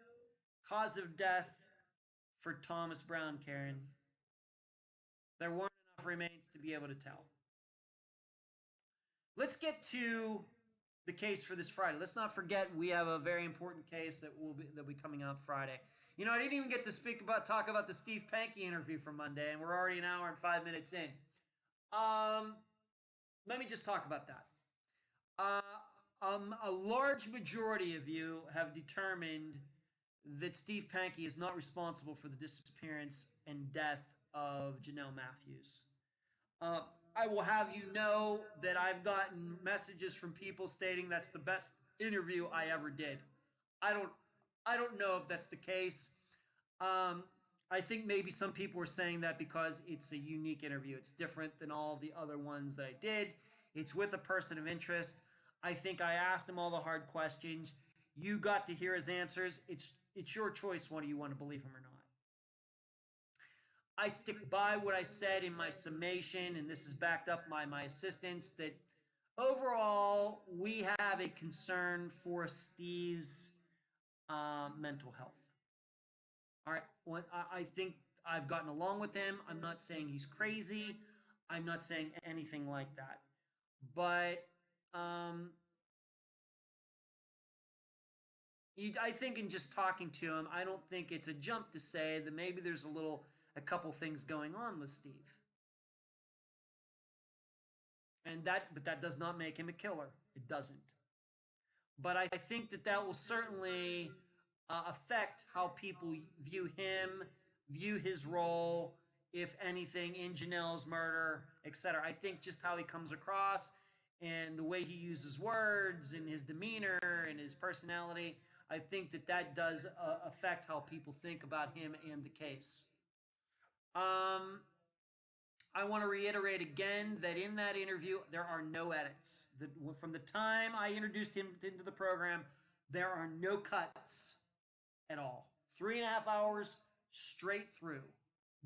cause of death for Thomas Brown, Karen. There weren't enough remains to be able to tell. Let's get to the case for this Friday. Let's not forget we have a very important case that will be coming out Friday. You know, I didn't even get to talk about the Steve Pankey interview from Monday, and we're already an hour and 5 minutes in. Um, Let me just talk about that. A large majority of you have determined that Steve Pankey is not responsible for the disappearance and death of Janelle Matthews. Uh, I will have you know that I've gotten messages from people stating that's the best interview I ever did. I don't, I don't know if that's the case. Um, I think maybe some people were saying that because it's a unique interview. It's different than all the other ones that I did. It's with a person of interest. I think I asked him all the hard questions. You got to hear his answers. It's your choice whether you want to believe him or not. I stick by what I said in my summation, and this is backed up by my assistants, that overall we have a concern for Steve's mental health. All right, I think I've gotten along with him. I'm not saying he's crazy. I'm not saying anything like that. But um, I think in just talking to him, I don't think it's a jump to say that maybe there's a couple things going on with Steve, but that does not make him a killer. It doesn't. But I think that that will certainly affect how people view him, view his role, if anything, in Janelle's murder, etc. I think just how he comes across and the way he uses words and his demeanor and his personality, I think that that does affect how people think about him and the case. Um, I want to reiterate again that in that interview, there are no edits. From the time I introduced him into the program, there are no cuts at all. 3.5 hours straight through.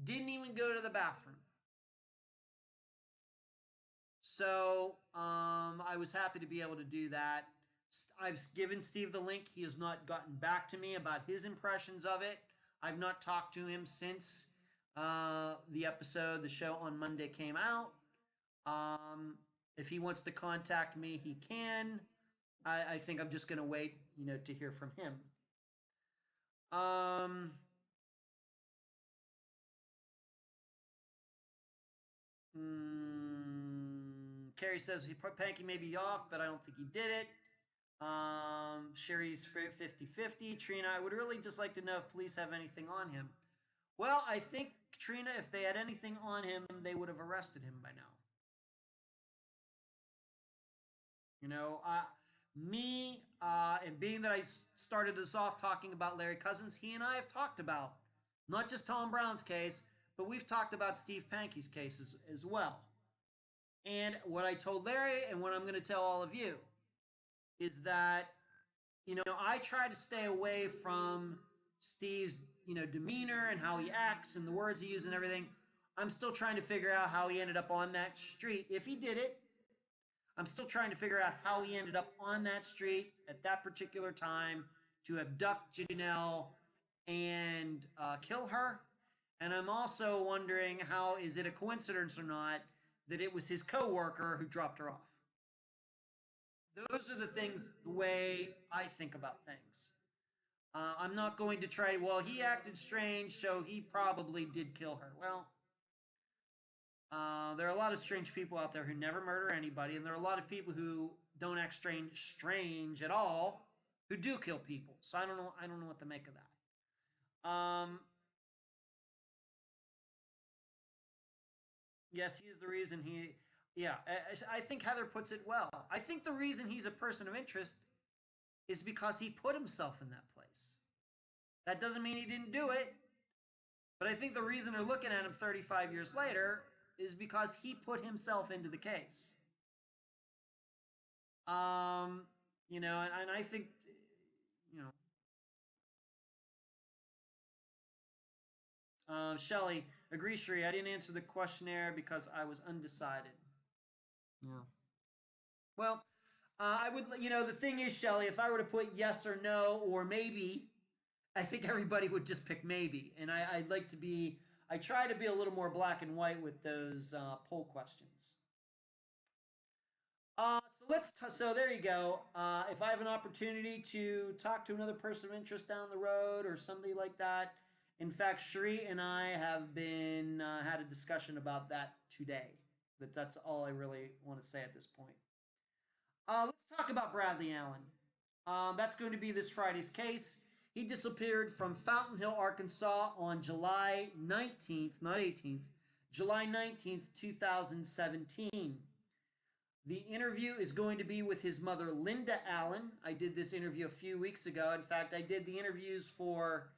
Didn't even go to the bathroom. So I was happy to be able to do that. I've given Steve the link. He has not gotten back to me about his impressions of it. I've not talked to him since the show on Monday came out. Um, if he wants to contact me, he can. I think I'm just going to wait, to hear from him. Um, Carrie says Pankey may be off, but I don't think he did it. Sherry's 50-50. Trina, I would really just like to know if police have anything on him. Well, I think, Trina, if they had anything on him, they would have arrested him by now. You know, and being that I started this off talking about Larry Cousins, he and I have talked about not just Tom Brown's case, but we've talked about Steve Pankey's cases as well. And what I told Larry and what I'm going to tell all of you, is that, I try to stay away from Steve's, demeanor and how he acts and the words he uses and everything. I'm still trying to figure out how he ended up on that street. If he did it, I'm still trying to figure out how he ended up on that street at that particular time to abduct Janelle and kill her. And I'm also wondering, how is it a coincidence or not that it was his coworker who dropped her off? Those are the things, the way I think about things. I'm not going to try to, well, he acted strange, so he probably did kill her. Well, there are a lot of strange people out there who never murder anybody, and there are a lot of people who don't act strange at all, who do kill people. So I don't know. I don't know what to make of that. Yes, he is the reason he. Yeah, I think Heather puts it well. I think the reason he's a person of interest is because he put himself in that place. That doesn't mean he didn't do it, but I think the reason they're looking at him 35 years later is because he put himself into the case. Um, and I think, you know, Shelly, agree, Sheree. I didn't answer the questionnaire because I was undecided. Yeah. Well, I would, the thing is, Shelly, if I were to put yes or no or maybe, I think everybody would just pick maybe. And I'd like to be, I try to be a little more black and white with those poll questions. So there you go. If I have an opportunity to talk to another person of interest down the road or something like that, in fact, Sheree and I have been had a discussion about that today. That's all I really want to say at this point. Let's talk about Bradley Allen. That's going to be this Friday's case. He disappeared from Fountain Hill, Arkansas on July 19th, not 18th, July 19th, 2017. The interview is going to be with his mother, Linda Allen. I did this interview a few weeks ago. In fact, I did the interviews for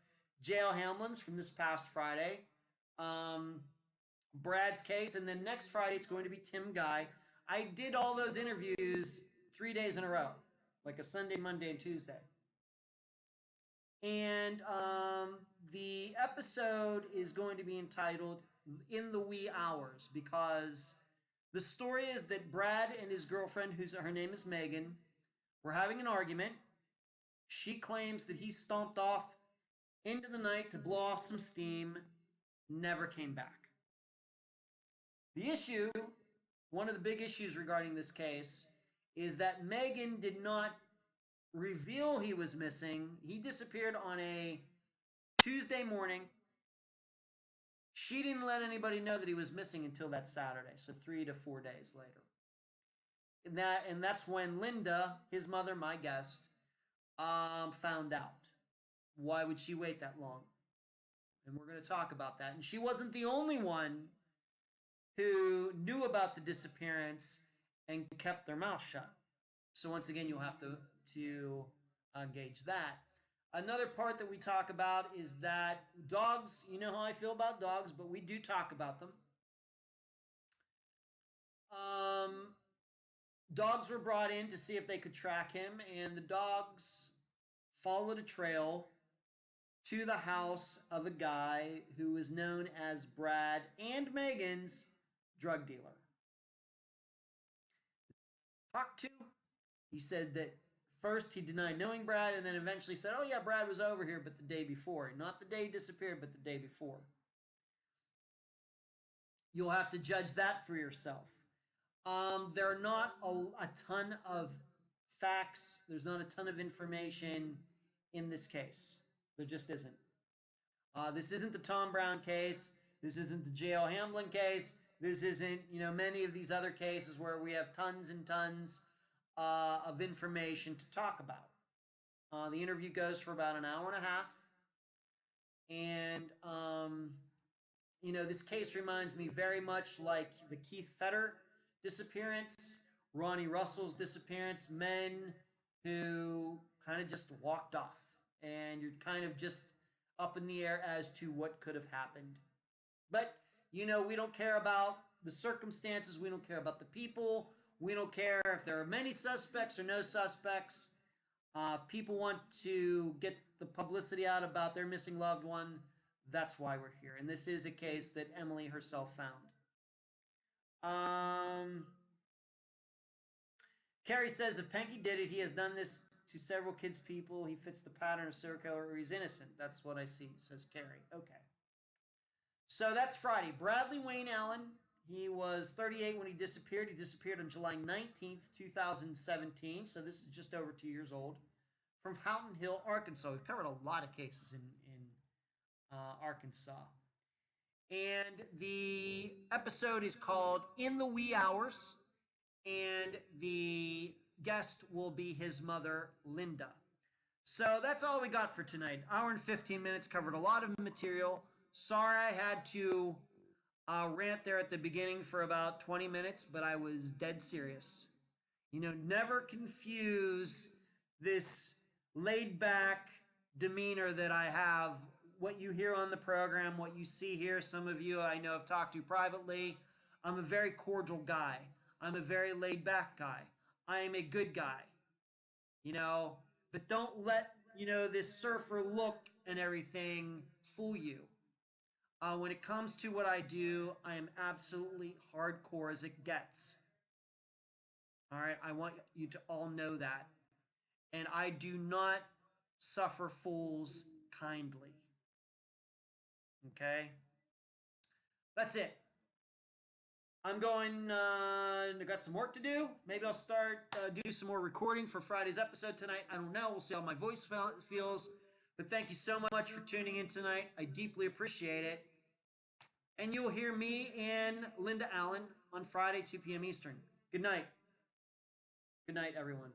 J.L. Hamlin's from this past Friday, Brad's case, and then next Friday it's going to be Tim Guy. I did all those interviews 3 days in a row, like a Sunday, Monday, and Tuesday. And the episode is going to be entitled In the Wee Hours, because the story is that Brad and his girlfriend, her name is Megan, were having an argument. She claims that he stomped off into the night to blow off some steam, never came back. The issue, one of the big issues regarding this case, is that Megan did not reveal he was missing. He disappeared on a Tuesday morning. She didn't let anybody know that he was missing until that Saturday, so 3 to 4 days later. And that's when Linda, his mother, my guest, found out. Why would she wait that long? And we're going to talk about that. And she wasn't the only one who knew about the disappearance and kept their mouth shut. So once again, you'll have to gauge that. Another part that we talk about is that dogs, you know how I feel about dogs, but we do talk about them. Dogs were brought in to see if they could track him, and the dogs followed a trail to the house of a guy who is known as Brad and Megan's drug dealer. Talked to, he said that first he denied knowing Brad, and then eventually said, oh yeah, Brad was over here, but the day before. Not the day he disappeared, but the day before. You'll have to judge that for yourself. There are not a ton of facts. There's not a ton of information in this case. There just isn't. This isn't the Tom Brown case. This isn't the J.L. Hamlin case. This isn't, many of these other cases where we have tons and tons of information to talk about. The interview goes for about an hour and a half. And, this case reminds me very much like the Keith Fetter disappearance, Ronnie Russell's disappearance, men who kind of just walked off. And you're kind of just up in the air as to what could have happened. But, we don't care about the circumstances. We don't care about the people. We don't care if there are many suspects or no suspects. If people want to get the publicity out about their missing loved one, that's why we're here. And this is a case that Emily herself found. Carrie says if Pankey did it, he has done this to several kids' people. He fits the pattern of serial killer, or he's innocent. That's what I see, says Carrie. Okay. So that's Friday. Bradley Wayne Allen, he was 38 when he disappeared. He disappeared on July 19th, 2017. So this is just over 2 years old. From Fountain Hill, Arkansas. We've covered a lot of cases in Arkansas. And the episode is called In the Wee Hours. And the guest will be his mother, Linda. So that's all we got for tonight. Hour and 15 minutes, covered a lot of material. Sorry I had to rant there at the beginning for about 20 minutes, but I was dead serious. You know, never confuse this laid-back demeanor that I have, what you hear on the program, what you see here. Some of you I know have talked to privately. I'm a very cordial guy. I'm a very laid-back guy. I am a good guy, you know, but don't let, you know, this surfer look and everything fool you. When it comes to what I do, I am absolutely hardcore as it gets. All right, I want you to all know that. And I do not suffer fools kindly. Okay? That's it. I'm going, I got some work to do. Maybe I'll start, do some more recording for Friday's episode tonight. I don't know. We'll see how my voice feels. But thank you so much for tuning in tonight. I deeply appreciate it. And you'll hear me and Linda Allen on Friday, 2 p.m. Eastern. Good night. Good night, everyone.